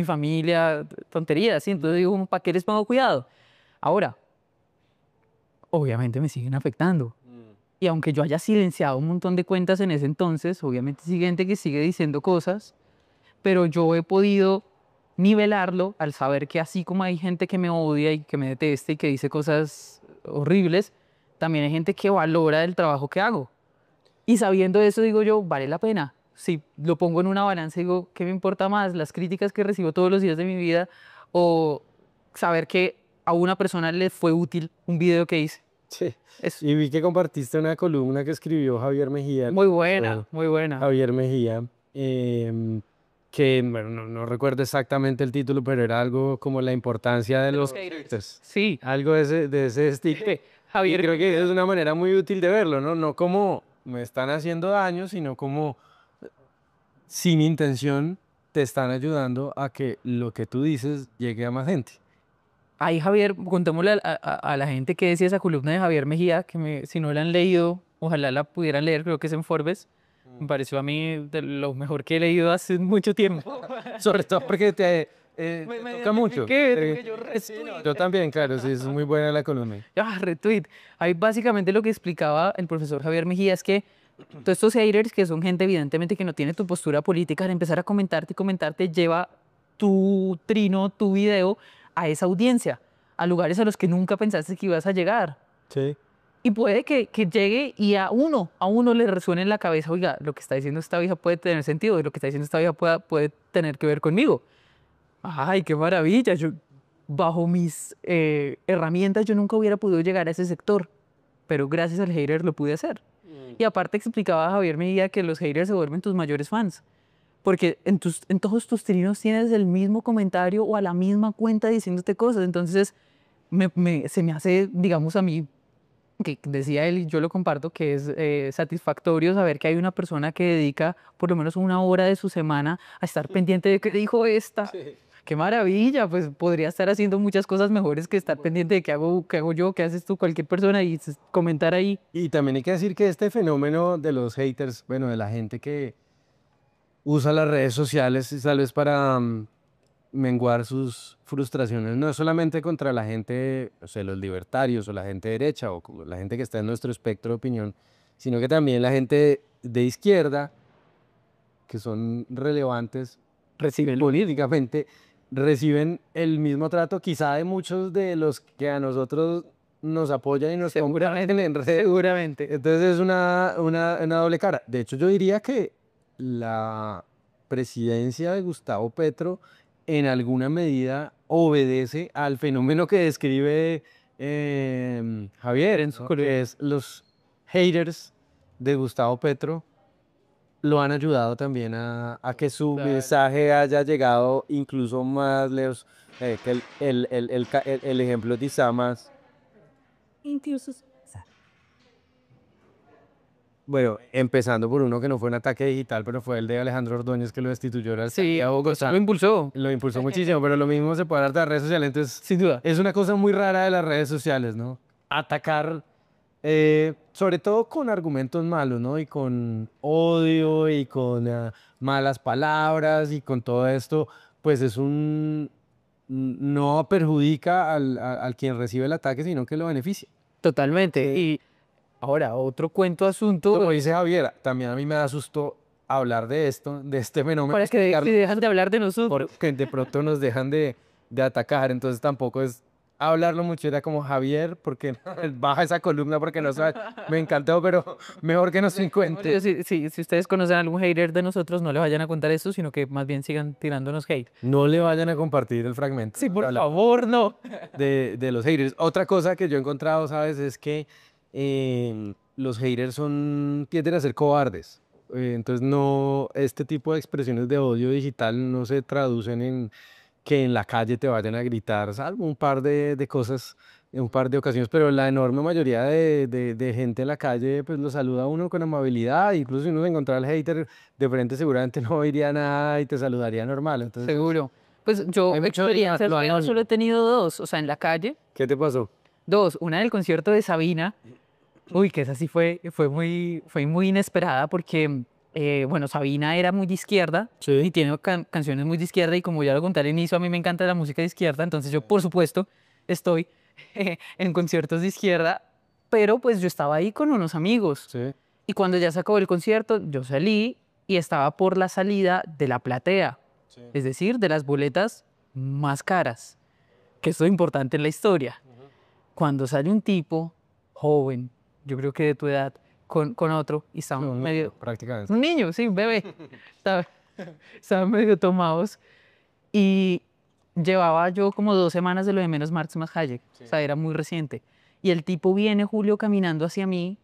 familia, tonterías, ¿sí? Entonces digo, ¿para qué les pongo cuidado? Ahora, obviamente me siguen afectando. Y aunque yo haya silenciado un montón de cuentas en ese entonces, obviamente sigue gente que sigue diciendo cosas, pero yo he podido nivelarlo al saber que así como hay gente que me odia y que me detesta y que dice cosas horribles, también hay gente que valora el trabajo que hago. Y sabiendo eso, digo yo, vale la pena. Si lo pongo en una balanza, digo, ¿qué me importa más? ¿Las críticas que recibo todos los días de mi vida o saber que a una persona le fue útil un video que hice? Sí. Es Y vi que compartiste una columna que escribió Javier Mejía. muy buena, Bueno, muy buena. Javier Mejía, que bueno, no recuerdo exactamente el título, pero era algo como la importancia de los haters. Sí, Algo de ese estilo. Y Javier, creo que es una manera muy útil de verlo, ¿no? No como me están haciendo daño, sino como sin intención te están ayudando a que lo que tú dices llegue a más gente. ahí Javier, contémosle a la gente que decía esa columna de Javier Mejía, que si no la han leído, ojalá la pudieran leer, creo que es en Forbes. Me pareció a mí de lo mejor que he leído hace mucho tiempo. Sobre todo porque te toca mucho. Que yo Sí, no, yo también, claro, sí, es muy buena la columna. retweet. Ahí básicamente lo que explicaba el profesor Javier Mejía es que todos estos haters, que son gente evidentemente que no tiene tu postura política, al empezar a comentarte y comentarte, lleva tu trino, tu video a esa audiencia, a lugares a los que nunca pensaste que ibas a llegar. Sí. Y puede que llegue y a uno le resuene en la cabeza, oiga, lo que está diciendo esta vieja puede tener sentido, y lo que está diciendo esta vieja puede tener que ver conmigo. Ay, qué maravilla. Yo, bajo mis herramientas, yo nunca hubiera podido llegar a ese sector, pero gracias al hater lo pude hacer. Y aparte explicaba a Javier Medida que los haters se vuelven tus mayores fans, porque en todos tus trinos tienes el mismo comentario o a la misma cuenta diciéndote cosas. Entonces, se me hace, digamos a mí, que decía él y yo lo comparto, que es satisfactorio saber que hay una persona que dedica por lo menos una hora de su semana a estar pendiente de qué dijo esta. Sí. Qué maravilla, pues podría estar haciendo muchas cosas mejores que estar pendiente de qué hago yo, qué haces tú, cualquier persona y comentar ahí. Y también hay que decir que este fenómeno de los haters, bueno, de la gente que usa las redes sociales tal vez para menguar sus frustraciones, no es solamente contra la gente, o sea, los libertarios o la gente derecha o la gente que está en nuestro espectro de opinión, sino que también la gente de izquierda, que son relevantes Reciben. políticamente, reciben el mismo trato quizá de muchos de los que a nosotros nos apoyan y nos comparten en redes. Seguramente. Entonces es una doble cara. De hecho, yo diría que la presidencia de Gustavo Petro en alguna medida obedece al fenómeno que describe Javier, En su ¿no? Que es los haters de Gustavo Petro lo han ayudado también a que su mensaje haya llegado incluso más lejos. Que el ejemplo de Isamas, Incluso bueno, empezando por uno que no fue un ataque digital, pero fue el de Alejandro Ordóñez que lo destituyó de la Sí, alcaldía de Bogotá. lo impulsó, Lo impulsó muchísimo, pero lo mismo se puede hablar de las redes sociales. Entonces, sin duda. es una cosa muy rara de las redes sociales, ¿no? Atacar, sobre todo con argumentos malos, ¿no? Y con odio y con malas palabras y con todo esto, pues es no perjudica al quien recibe el ataque, sino que lo beneficia. Totalmente. Y ahora, otro cuento asunto. Como dice Javier, también a mí me da susto hablar de esto, de este fenómeno. Para que dejan de hablar de nosotros. Porque de pronto nos dejan de atacar, entonces tampoco es hablarlo mucho, era como Javier, porque baja esa columna porque no sabe, me encantó, pero mejor que nos encuentre. Si ustedes conocen a algún hater de nosotros, no le vayan a contar eso, sino que más bien sigan tirándonos hate. No le vayan a compartir el fragmento. Sí, por favor, no. De los haters. Otra cosa que yo he encontrado, ¿sabes? Es que los haters tienden a ser cobardes. Entonces, no, este tipo de expresiones de odio digital no se traducen en que en la calle te vayan a gritar, salvo un par de cosas en un par de ocasiones, pero la enorme mayoría de gente en la calle pues lo saluda a uno con amabilidad, incluso si uno se encontrara al hater de frente seguramente no diría nada y te saludaría normal. Entonces, seguro. Pues yo hay mucho- experiencias lo hay- solo he tenido dos, o sea, en la calle, ¿qué te pasó? dos. Una del concierto de Sabina, uy, que esa sí fue muy inesperada porque, bueno, Sabina era muy de izquierda y tiene canciones muy de izquierda y como ya lo conté al inicio, a mí me encanta la música de izquierda, entonces yo, por supuesto, estoy en conciertos de izquierda, pero pues yo estaba ahí con unos amigos. Sí. Y cuando ya se acabó el concierto, yo salí y estaba por la salida de la platea, es decir, de las boletas más caras, que esto es importante en la historia. Cuando sale un tipo joven, yo creo que de tu edad, con otro, y estaban medio... Prácticamente. Un niño, sí, un bebé. Estaban medio tomados. Y llevaba yo como 2 semanas de lo de Menos Marx Más Hayek. O sea, era muy reciente. Y el tipo viene, Julio, caminando hacia mí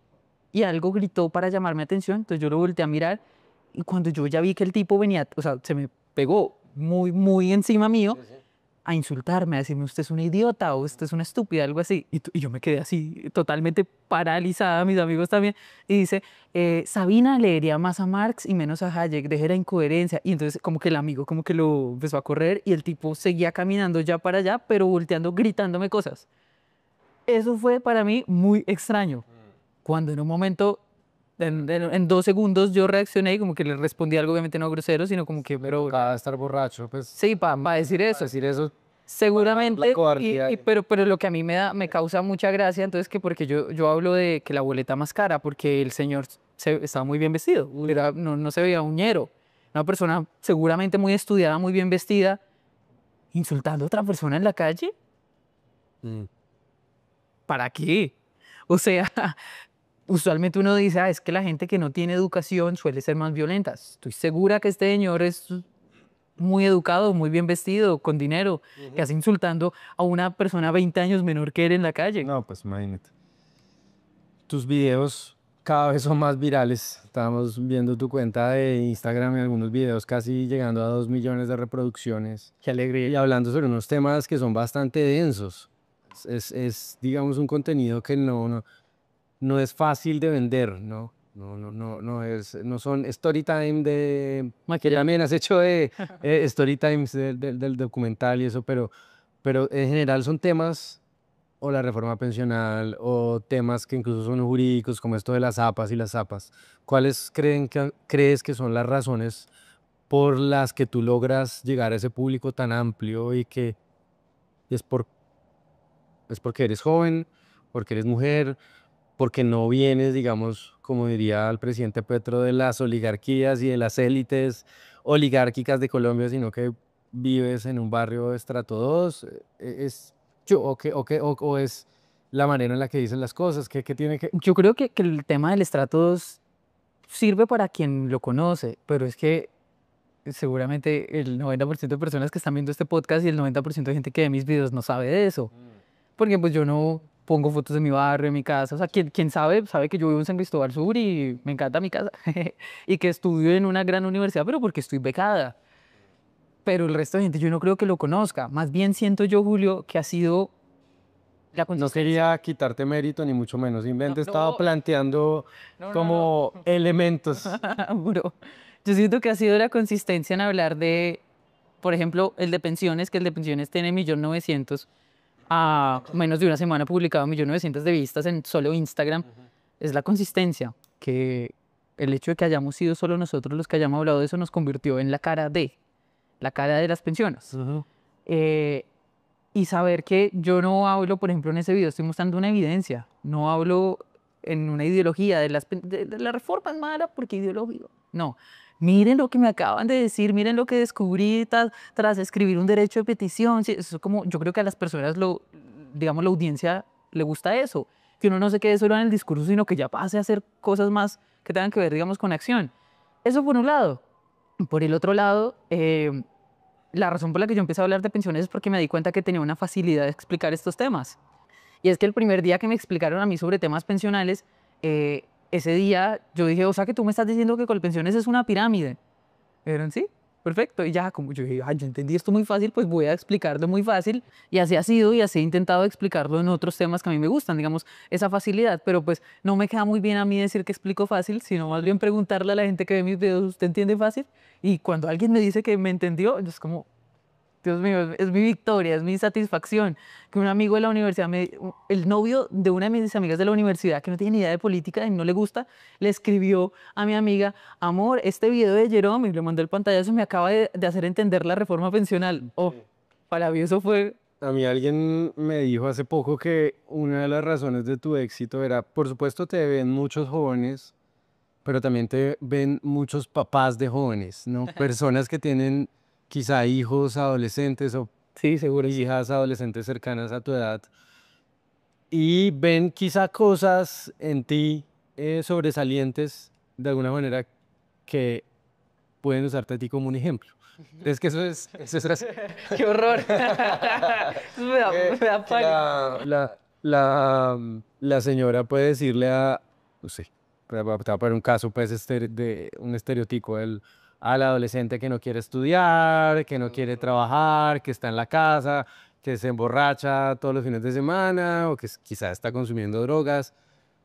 y algo gritó para llamarme atención. Entonces yo lo volteé a mirar y cuando yo ya vi que el tipo venía, o sea, se me pegó muy encima mío a insultarme, a decirme usted es una idiota o usted es una estúpida, algo así. Y yo me quedé así totalmente paralizada, mis amigos también. Y dice, Sabina leería más a Marx y menos a Hayek, deje la incoherencia. Y entonces como que el amigo como que lo empezó a correr y el tipo seguía caminando ya para allá, pero volteando, gritándome cosas. Eso fue para mí muy extraño. Cuando en un momento, en 2 segundos yo reaccioné y como que le respondí algo obviamente no grosero, sino como que, pero... Cada estar borracho, pues Sí, para decir eso. decir eso. Seguramente, La cobardía. pero lo que a mí me causa mucha gracia, entonces que porque yo hablo de que la boleta más cara, porque el señor estaba muy bien vestido, no se veía uñero, una persona seguramente muy estudiada, muy bien vestida, insultando a otra persona en la calle, Mm. ¿para qué? O sea, usualmente uno dice, es que la gente que no tiene educación suele ser más violenta. Estoy segura que este señor es muy educado, muy bien vestido, con dinero, que hace insultando a una persona 20 años menor que él en la calle. No, pues imagínate. Tus videos cada vez son más virales. Estábamos viendo tu cuenta de Instagram y algunos videos casi llegando a 2 millones de reproducciones. Qué alegría. Y hablando sobre unos temas que son bastante densos. Digamos, un contenido que no es fácil de vender, ¿no? No son story time que también has hecho de story times del documental y eso, pero en general son temas o la reforma pensional o temas que incluso son jurídicos como esto de las APAs y las APAs. ¿Cuáles crees que son las razones por las que tú logras llegar a ese público tan amplio y que es porque eres joven, porque eres mujer, porque no vienes, digamos, como diría el presidente Petro, de las oligarquías y de las élites oligárquicas de Colombia, sino que vives en un barrio de estrato 2? ¿O es la manera en la que dicen las cosas? ¿Qué tiene que...? Yo creo que el tema del estrato 2 sirve para quien lo conoce, pero es que seguramente el 90% de personas que están viendo este podcast y el 90% de gente que ve mis videos no sabe de eso. Porque pues yo no pongo fotos de mi barrio, de mi casa. O sea, quien sabe, sabe que yo vivo en San Cristóbal Sur y me encanta mi casa. Y que estudio en una gran universidad, pero porque estoy becada. Pero el resto de gente yo no creo que lo conozca. Más bien siento yo, Julio, que ha sido la No consistencia. quería quitarte mérito, ni mucho menos. Simplemente estaba no. planteando No, como elementos. Bro, yo siento que ha sido la consistencia en hablar de, por ejemplo, el de pensiones, que el de pensiones tiene 1.900.000 a menos de una semana publicado 1.900.000 de vistas en solo Instagram. Es la consistencia, que el hecho de que hayamos sido solo nosotros los que hayamos hablado de eso nos convirtió en la cara de las pensiones. Eh, y saber que yo no hablo, por ejemplo, en ese video estoy mostrando una evidencia, no hablo en una ideología de la reforma es mala porque ideológico. No, miren lo que me acaban de decir, miren lo que descubrí tras escribir un derecho de petición. Sí, eso es como, yo creo que a las personas, digamos, la audiencia le gusta eso, que uno no se quede solo en el discurso, sino que ya pase a hacer cosas más que tengan que ver, digamos, con acción. Eso por un lado. Por el otro lado, la razón por la que yo empecé a hablar de pensiones es porque me di cuenta que tenía una facilidad de explicar estos temas. Y es que el primer día que me explicaron a mí sobre temas pensionales, ese día yo dije, o sea que tú me estás diciendo que Colpensiones es una pirámide. Me dijeron, sí, perfecto. Y ya, como yo dije, ay, yo entendí esto muy fácil, pues voy a explicarlo muy fácil. Y así ha sido y así he intentado explicarlo en otros temas que a mí me gustan, digamos, esa facilidad. Pero pues no me queda muy bien a mí decir que explico fácil, sino más bien preguntarle a la gente que ve mis videos, ¿usted entiende fácil? Y cuando alguien me dice que me entendió, es como, Dios mío, es mi victoria, es mi satisfacción. Que un amigo de la universidad, el novio de una de mis amigas de la universidad, que no tiene ni idea de política y no le gusta, le escribió a mi amiga, amor, este video de Jerome, y le mandó el pantallazo, me acaba de hacer entender la reforma pensional. Oh, para mí eso fue... A mí alguien me dijo hace poco que una de las razones de tu éxito era, por supuesto, te ven muchos jóvenes, pero también te ven muchos papás de jóvenes, ¿no? Personas que tienen quizá hijos adolescentes o Sí, seguro. hijas adolescentes cercanas a tu edad y ven quizá cosas en ti sobresalientes de alguna manera que pueden usarte a ti como un ejemplo. Es que eso es ¡Qué horror! Me da que pánico. la señora puede decirle a, no sé, te voy a poner un caso, pues, de un estereotipo al adolescente que no quiere estudiar, que no quiere trabajar, que está en la casa, que se emborracha todos los fines de semana o que quizás está consumiendo drogas,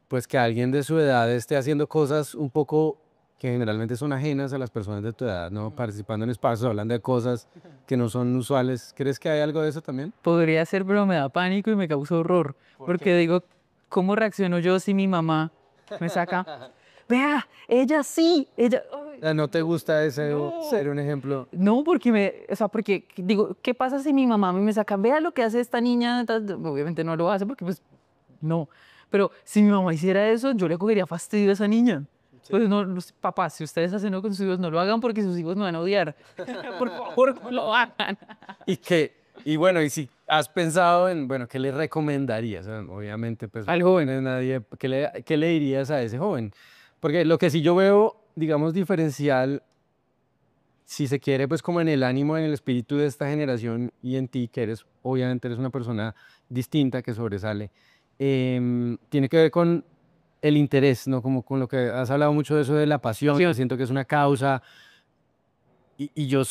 pues que alguien de su edad esté haciendo cosas un poco que generalmente son ajenas a las personas de tu edad, ¿no? Participando en espacios, hablando de cosas que no son usuales. ¿Crees que hay algo de eso también? Podría ser, pero me da pánico y me causa horror. Porque digo, ¿cómo reacciono yo si mi mamá me saca? Vea, ella sí, ella... ay, ¿No te gusta ese no. ser un ejemplo? No, o sea, porque digo, ¿qué pasa si mi mamá a mí me saca? Vea lo que hace esta niña. Obviamente no lo hace porque pues no. Pero si mi mamá hiciera eso, yo le cogería fastidio a esa niña. Pues no, los papás, si ustedes hacen eso con sus hijos, no lo hagan porque sus hijos me van a odiar. Por favor, no lo hagan. Y bueno, y si has pensado en, bueno, ¿qué le recomendarías? Obviamente, pues, Al joven. no es nadie, qué le dirías a ese joven? Porque lo que sí yo veo, digamos, diferencial, si se quiere, pues como en el ánimo, en el espíritu de esta generación y en ti, que eres, obviamente eres una persona distinta, que sobresale, tiene que ver con el interés, ¿no? Como con lo que has hablado mucho de eso de la pasión. Yo siento que es una causa y yo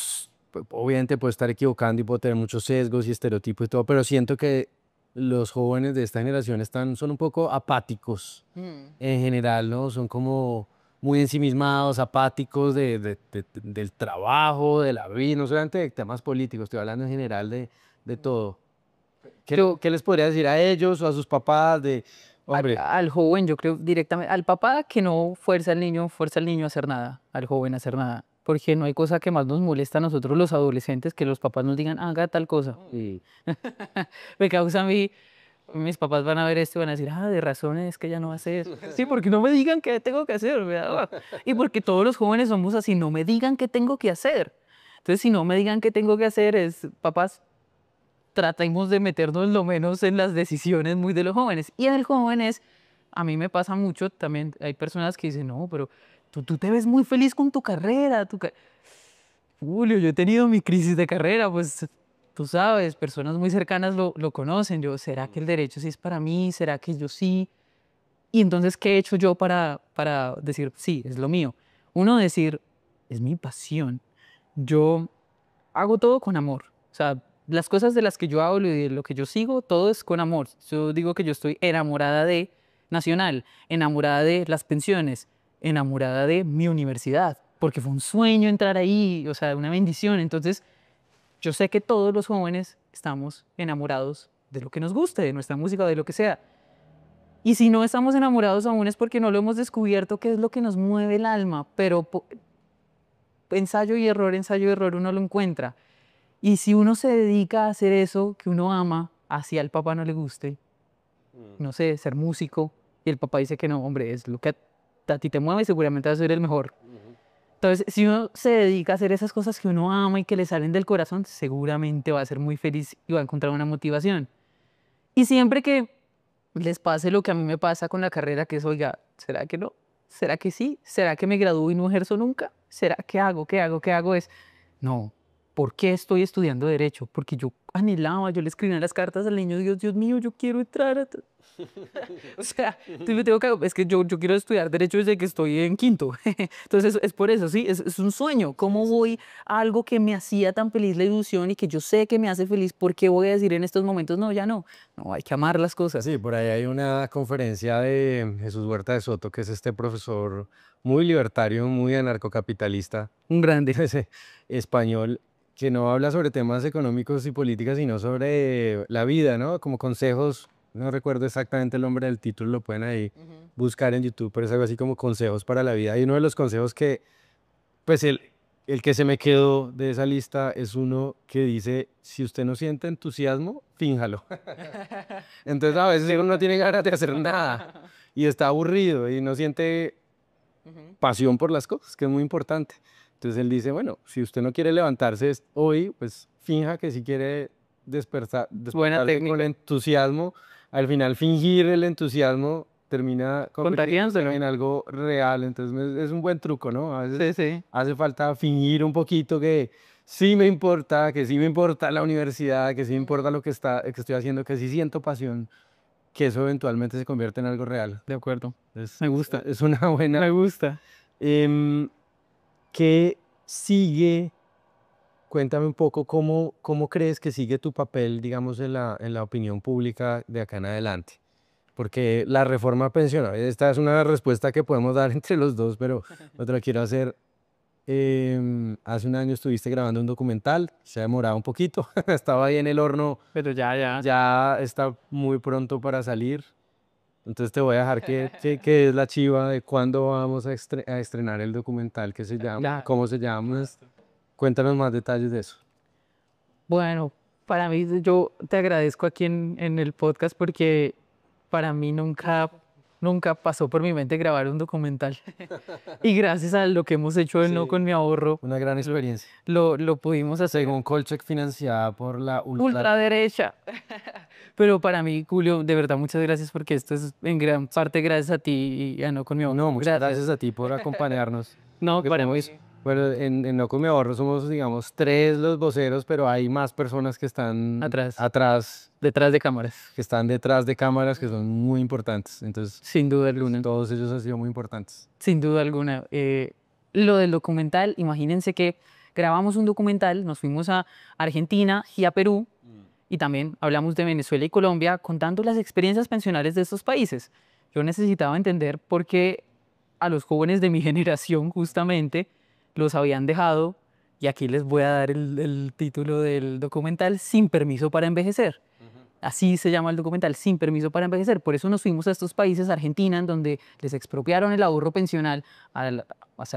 obviamente puedo estar equivocando y puedo tener muchos sesgos y estereotipos y todo, pero siento que los jóvenes de esta generación son un poco apáticos en general, ¿no? Son como muy ensimismados, apáticos del trabajo, de la vida, no solamente de temas políticos, estoy hablando en general de todo. ¿Qué les podría decir a ellos o a sus papás de, hombre, Al joven, yo creo directamente, al papá que no fuerza al niño a hacer nada, al joven a hacer nada, porque no hay cosa que más nos molesta a nosotros los adolescentes que los papás nos digan, haga tal cosa. sí, Me causa a mí, mis papás van a ver esto y van a decir, de razón es que ella no hace eso. Sí, porque no me digan qué tengo que hacer, ¿verdad? Y porque todos los jóvenes somos así, no me digan qué tengo que hacer. Entonces, si no me digan qué tengo que hacer, papás, tratemos de meternos lo menos en las decisiones muy de los jóvenes. Y en el jóvenes, a mí me pasa mucho también, hay personas que dicen, no, pero tú te ves muy feliz con tu carrera. Julio, yo he tenido mi crisis de carrera, pues tú sabes, personas muy cercanas lo conocen. Yo, ¿será que el derecho sí es para mí? ¿Será que yo sí? Y entonces, ¿qué he hecho yo para decir, sí, es lo mío? Uno, decir, es mi pasión. Yo hago todo con amor. O sea, las cosas de las que yo hablo y de lo que yo sigo, todo es con amor. Yo digo que yo estoy enamorada de Nacional, enamorada de las pensiones, enamorada de mi universidad, porque fue un sueño entrar ahí, o sea, una bendición. Entonces, yo sé que todos los jóvenes estamos enamorados de lo que nos guste, de nuestra música o de lo que sea. Y si no estamos enamorados aún es porque no lo hemos descubierto qué es lo que nos mueve el alma, pero ensayo y error uno lo encuentra. Y si uno se dedica a hacer eso que uno ama, así al papá no le guste, no sé, ser músico, y el papá dice que no, hombre, es lo que a ti te mueve, seguramente vas a ser el mejor. Entonces, si uno se dedica a hacer esas cosas que uno ama y que le salen del corazón, seguramente va a ser muy feliz y va a encontrar una motivación. Y siempre que les pase lo que a mí me pasa con la carrera, que es, oiga, ¿será que no? ¿Será que sí? ¿Será que me gradúo y no ejerzo nunca? ¿Será que hago? ¿Qué hago? ¿Qué hago? Es, no, ¿por qué estoy estudiando Derecho? Porque yo anhelaba, yo le escribía las cartas al niño, Dios, Dios mío, yo quiero entrar a... O sea, es que yo quiero estudiar Derecho desde que estoy en quinto. Entonces, es por eso, sí, es un sueño. ¿Cómo voy a algo que me hacía tan feliz la ilusión y que yo sé que me hace feliz? ¿Por qué voy a decir en estos momentos, no, ya no? No, hay que amar las cosas. Sí, por ahí hay una conferencia de Jesús Huerta de Soto, que es este profesor muy libertario, muy anarcocapitalista, Un grande. ese español, que no habla sobre temas económicos y políticas, sino sobre la vida, ¿no? Como consejos, no recuerdo exactamente el nombre del título, lo pueden ahí buscar en YouTube, pero es algo así como consejos para la vida. Y uno de los consejos que, pues el que se me quedó de esa lista es uno que dice, si usted no siente entusiasmo, fínjalo. Entonces a veces uno no tiene ganas de hacer nada y está aburrido y no siente pasión por las cosas, que es muy importante. Entonces él dice, bueno, si usted no quiere levantarse hoy, pues finja que si quiere Buena despertarse con técnica. entusiasmo. Al final fingir el entusiasmo termina convirtiéndose Contagiándoselo. en algo real. Entonces es un buen truco, ¿no? A veces Sí, sí. hace falta fingir un poquito que sí me importa, que sí me importa la universidad, que sí me importa lo que estoy haciendo, que sí siento pasión, que eso eventualmente se convierte en algo real. De acuerdo. Es, Me gusta. es una buena. Me gusta. Em, ¿Qué sigue? Cuéntame un poco cómo crees que sigue tu papel, digamos, en la opinión pública de acá en adelante. Porque la reforma pensional, esta es una respuesta que podemos dar entre los dos, pero no te la quiero hacer. Hace un año estuviste grabando un documental, se ha demorado un poquito, estaba ahí en el horno, Pero ya. ya está muy pronto para salir. Entonces te voy a dejar que es la chiva de cuándo vamos a estrenar el documental que se llama, Ya. cómo se llama. Cuéntanos más detalles de eso. Bueno, para mí, yo te agradezco aquí en el podcast porque para mí nunca pasó por mi mente grabar un documental. Y gracias a lo que hemos hecho en No Sí. con mi ahorro, Una gran experiencia. lo pudimos hacer. Según Colcheck, financiada por la Ultraderecha. Pero para mí, Julio, de verdad, muchas gracias porque esto es en gran parte gracias a ti y a No con mi ahorro. No, muchas gracias a ti por acompañarnos. No, Que para mí. somos- Bueno, en No Con Mi Ahorro somos, digamos, tres los voceros, pero hay más personas que están Atrás. Detrás de cámaras. que están detrás de cámaras, que son muy importantes. Entonces, Sin duda alguna. todos ellos han sido muy importantes. Sin duda alguna. Lo del documental, imagínense que grabamos un documental, nos fuimos a Argentina y a Perú, y también hablamos de Venezuela y Colombia, contando las experiencias pensionales de estos países. Yo necesitaba entender por qué a los jóvenes de mi generación justamente los habían dejado, y aquí les voy a dar el título del documental, Sin permiso para envejecer. Así se llama el documental, Sin permiso para envejecer. Por eso nos fuimos a estos países, Argentina, en donde les expropiaron el ahorro pensional a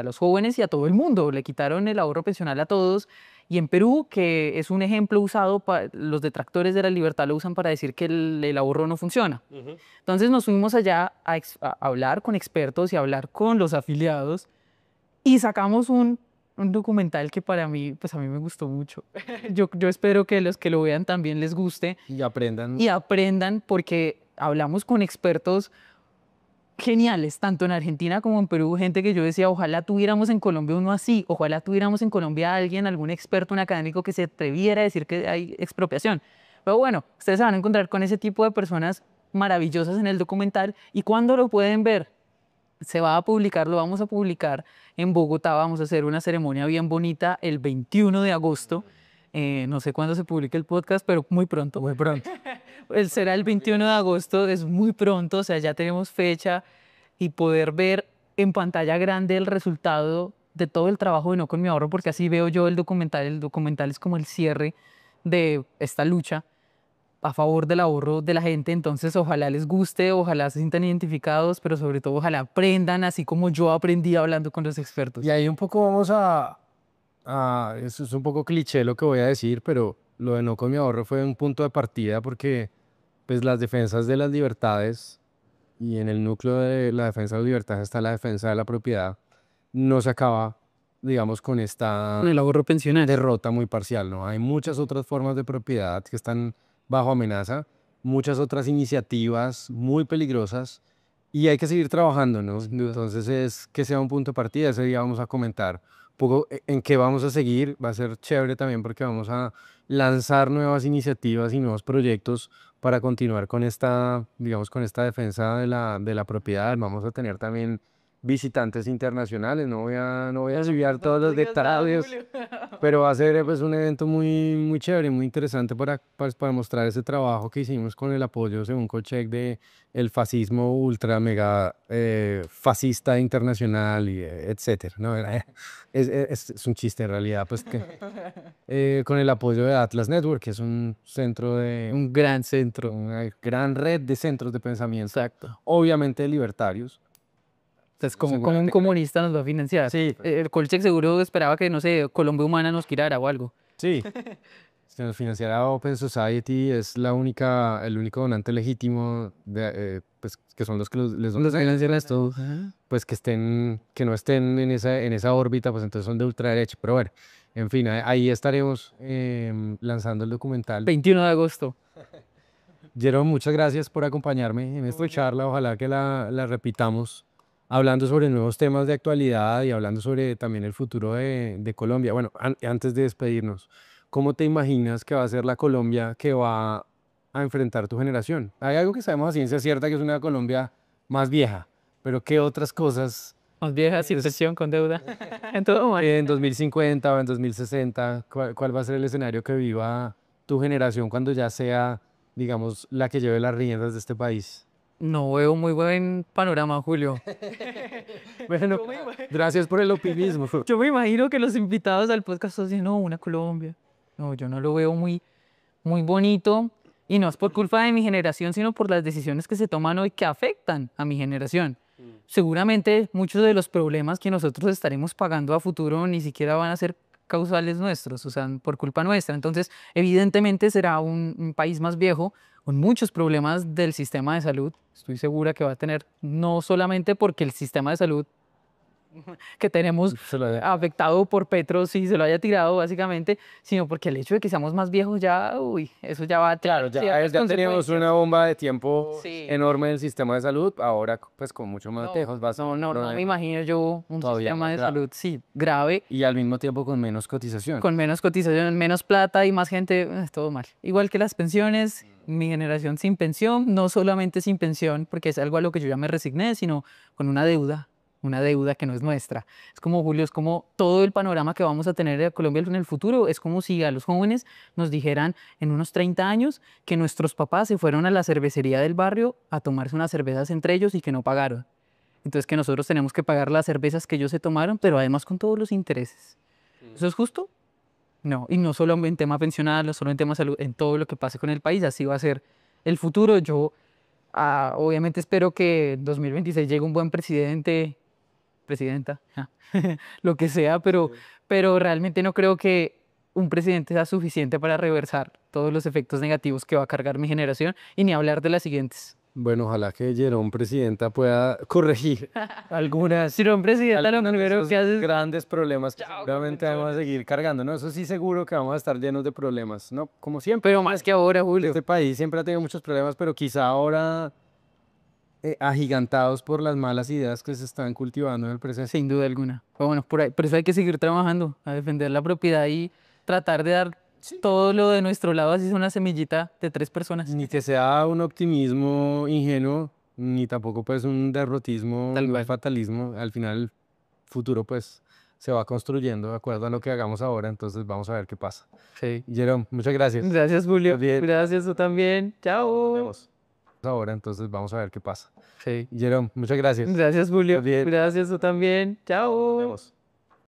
los jóvenes y a todo el mundo. Le quitaron el ahorro pensional a todos. Y en Perú, que es un ejemplo usado, los detractores de la libertad lo usan para decir que el ahorro no funciona. Entonces nos fuimos allá a hablar con expertos y a hablar con los afiliados y sacamos un documental que para mí, pues a mí me gustó mucho. Yo espero que los que lo vean también les guste Y aprendan. y aprendan porque hablamos con expertos geniales, tanto en Argentina como en Perú, gente que yo decía, ojalá tuviéramos en Colombia uno así, ojalá tuviéramos en Colombia alguien, algún experto, un académico que se atreviera a decir que hay expropiación. Pero bueno, ustedes se van a encontrar con ese tipo de personas maravillosas en el documental. ¿Y cuándo lo pueden ver? Se va a publicar, lo vamos a publicar en Bogotá, vamos a hacer una ceremonia bien bonita el 21 de agosto. No sé cuándo se publique el podcast, pero muy pronto. Muy pronto. Será el 21 de agosto, es muy pronto, o sea, ya tenemos fecha y poder ver en pantalla grande el resultado de todo el trabajo de No con mi ahorro, porque así veo yo el documental. El documental es como el cierre de esta lucha a favor del ahorro de la gente. Entonces ojalá les guste, ojalá se sientan identificados, pero sobre todo ojalá aprendan así como yo aprendí hablando con los expertos. Y ahí un poco vamos eso es un poco cliché lo que voy a decir, pero lo de No con mi ahorro fue un punto de partida porque pues las defensas de las libertades y en el núcleo de la defensa de las libertades está la defensa de la propiedad, no se acaba, digamos, con esta Con el ahorro pensional. derrota muy parcial, ¿no? Hay muchas otras formas de propiedad que están bajo amenaza, muchas otras iniciativas muy peligrosas y hay que seguir trabajando, ¿no? Entonces es que sea un punto de partida, ese día vamos a comentar un poco en qué vamos a seguir, va a ser chévere también porque vamos a lanzar nuevas iniciativas y nuevos proyectos para continuar con esta, digamos, con esta defensa de la propiedad. Vamos a tener también visitantes internacionales, no voy a desviar todos los detalles, pero va a ser pues un evento muy chévere, muy interesante para mostrar ese trabajo que hicimos con el apoyo, según Colcheck, de el fascismo ultra mega fascista internacional y etcétera, ¿no? Es un chiste en realidad, pues con el apoyo de Atlas Network, que es un centro Un gran centro. una gran red de centros de pensamiento, Exacto. obviamente libertarios. Entonces, como un comunista nos va a financiar. Sí. El Colchec seguro esperaba que, no sé, Colombia Humana nos tirara o algo. Sí, se nos financiará Open Society, es el único donante legítimo, pues, que son los que les Los financian a todos. pues que no estén en esa órbita, pues entonces son de ultraderecha. Pero bueno, en fin, ahí estaremos lanzando el documental. 21 de agosto. Jerome, muchas gracias por acompañarme en esta charla, ojalá que la repitamos, hablando sobre nuevos temas de actualidad y hablando sobre también el futuro de Colombia. Bueno, antes de despedirnos, ¿cómo te imaginas que va a ser la Colombia que va a enfrentar tu generación? Hay algo que sabemos a ciencia cierta que es una Colombia más vieja, pero ¿qué otras cosas Más vieja, sin recesión, con deuda. En todo mal. en 2050 o en 2060? ¿Cuál va a ser el escenario que viva tu generación cuando ya sea, digamos, la que lleve las riendas de este país? No veo muy buen panorama, Julio. Bueno, gracias por el optimismo. Yo me imagino que los invitados al podcast dicen, no, una Colombia. No, yo no lo veo muy bonito. Y no es por culpa de mi generación, sino por las decisiones que se toman hoy que afectan a mi generación. Seguramente muchos de los problemas que nosotros estaremos pagando a futuro ni siquiera van a ser causales nuestros, o sea, por culpa nuestra. Entonces, evidentemente será un país más viejo, con muchos problemas del sistema de salud. Estoy segura que va a tener, no solamente porque el sistema de salud que tenemos afectado por Petro, si se lo haya tirado básicamente, sino porque el hecho de que seamos más viejos ya, uy, eso ya va a Claro, ya ciertas teníamos consecuencias. una bomba de tiempo Sí. enorme en el sistema de salud, ahora pues con mucho más tejos vas No me imagino yo un Todavía sistema más de grave. salud, sí, grave, y al mismo tiempo con menos cotización. con menos cotización, menos plata y más gente, todo mal. Igual que las pensiones, mi generación sin pensión, no solamente sin pensión, porque es algo a lo que yo ya me resigné, sino con una deuda que no es nuestra. Es como, Julio, es como todo el panorama que vamos a tener de Colombia en el futuro, es como si a los jóvenes nos dijeran en unos 30 años que nuestros papás se fueron a la cervecería del barrio a tomarse unas cervezas entre ellos y que no pagaron. Entonces que nosotros tenemos que pagar las cervezas que ellos se tomaron, pero además con todos los intereses. ¿Eso es justo? No, y no solo en tema pensional, no solo en tema salud, en todo lo que pase con el país, así va a ser el futuro. Yo obviamente espero que en 2026 llegue un buen presidenta, lo que sea, pero realmente no creo que un presidente sea suficiente para reversar todos los efectos negativos que va a cargar mi generación y ni hablar de las siguientes. Bueno, ojalá que Jerome, presidenta, pueda corregir algunas Si no, un presidente, lo algunos de primero esos que hace es grandes problemas que seguramente vamos a seguir cargando, ¿no? Eso sí seguro que vamos a estar llenos de problemas, ¿no? Como siempre. pero más que ahora, Julio. Este país siempre ha tenido muchos problemas, pero quizá ahora agigantados por las malas ideas que se están cultivando en el presente. Sin duda alguna. Pero bueno, por eso hay que seguir trabajando, a defender la propiedad y tratar de dar todo lo de nuestro lado, así es una semillita de 3 personas. Ni que sea un optimismo ingenuo, ni tampoco pues un derrotismo, Tal un cual. fatalismo. Al final el futuro pues se va construyendo de acuerdo a lo que hagamos ahora, entonces vamos a ver qué pasa. Sí. Jerome, muchas gracias. Gracias, Julio. Estás bien. Gracias, tú también. Chao. Vemos ahora, entonces vamos a ver qué pasa. Sí. Jerome, muchas gracias. Gracias, Julio. Estás bien. Gracias, tú también. Chao. Vemos.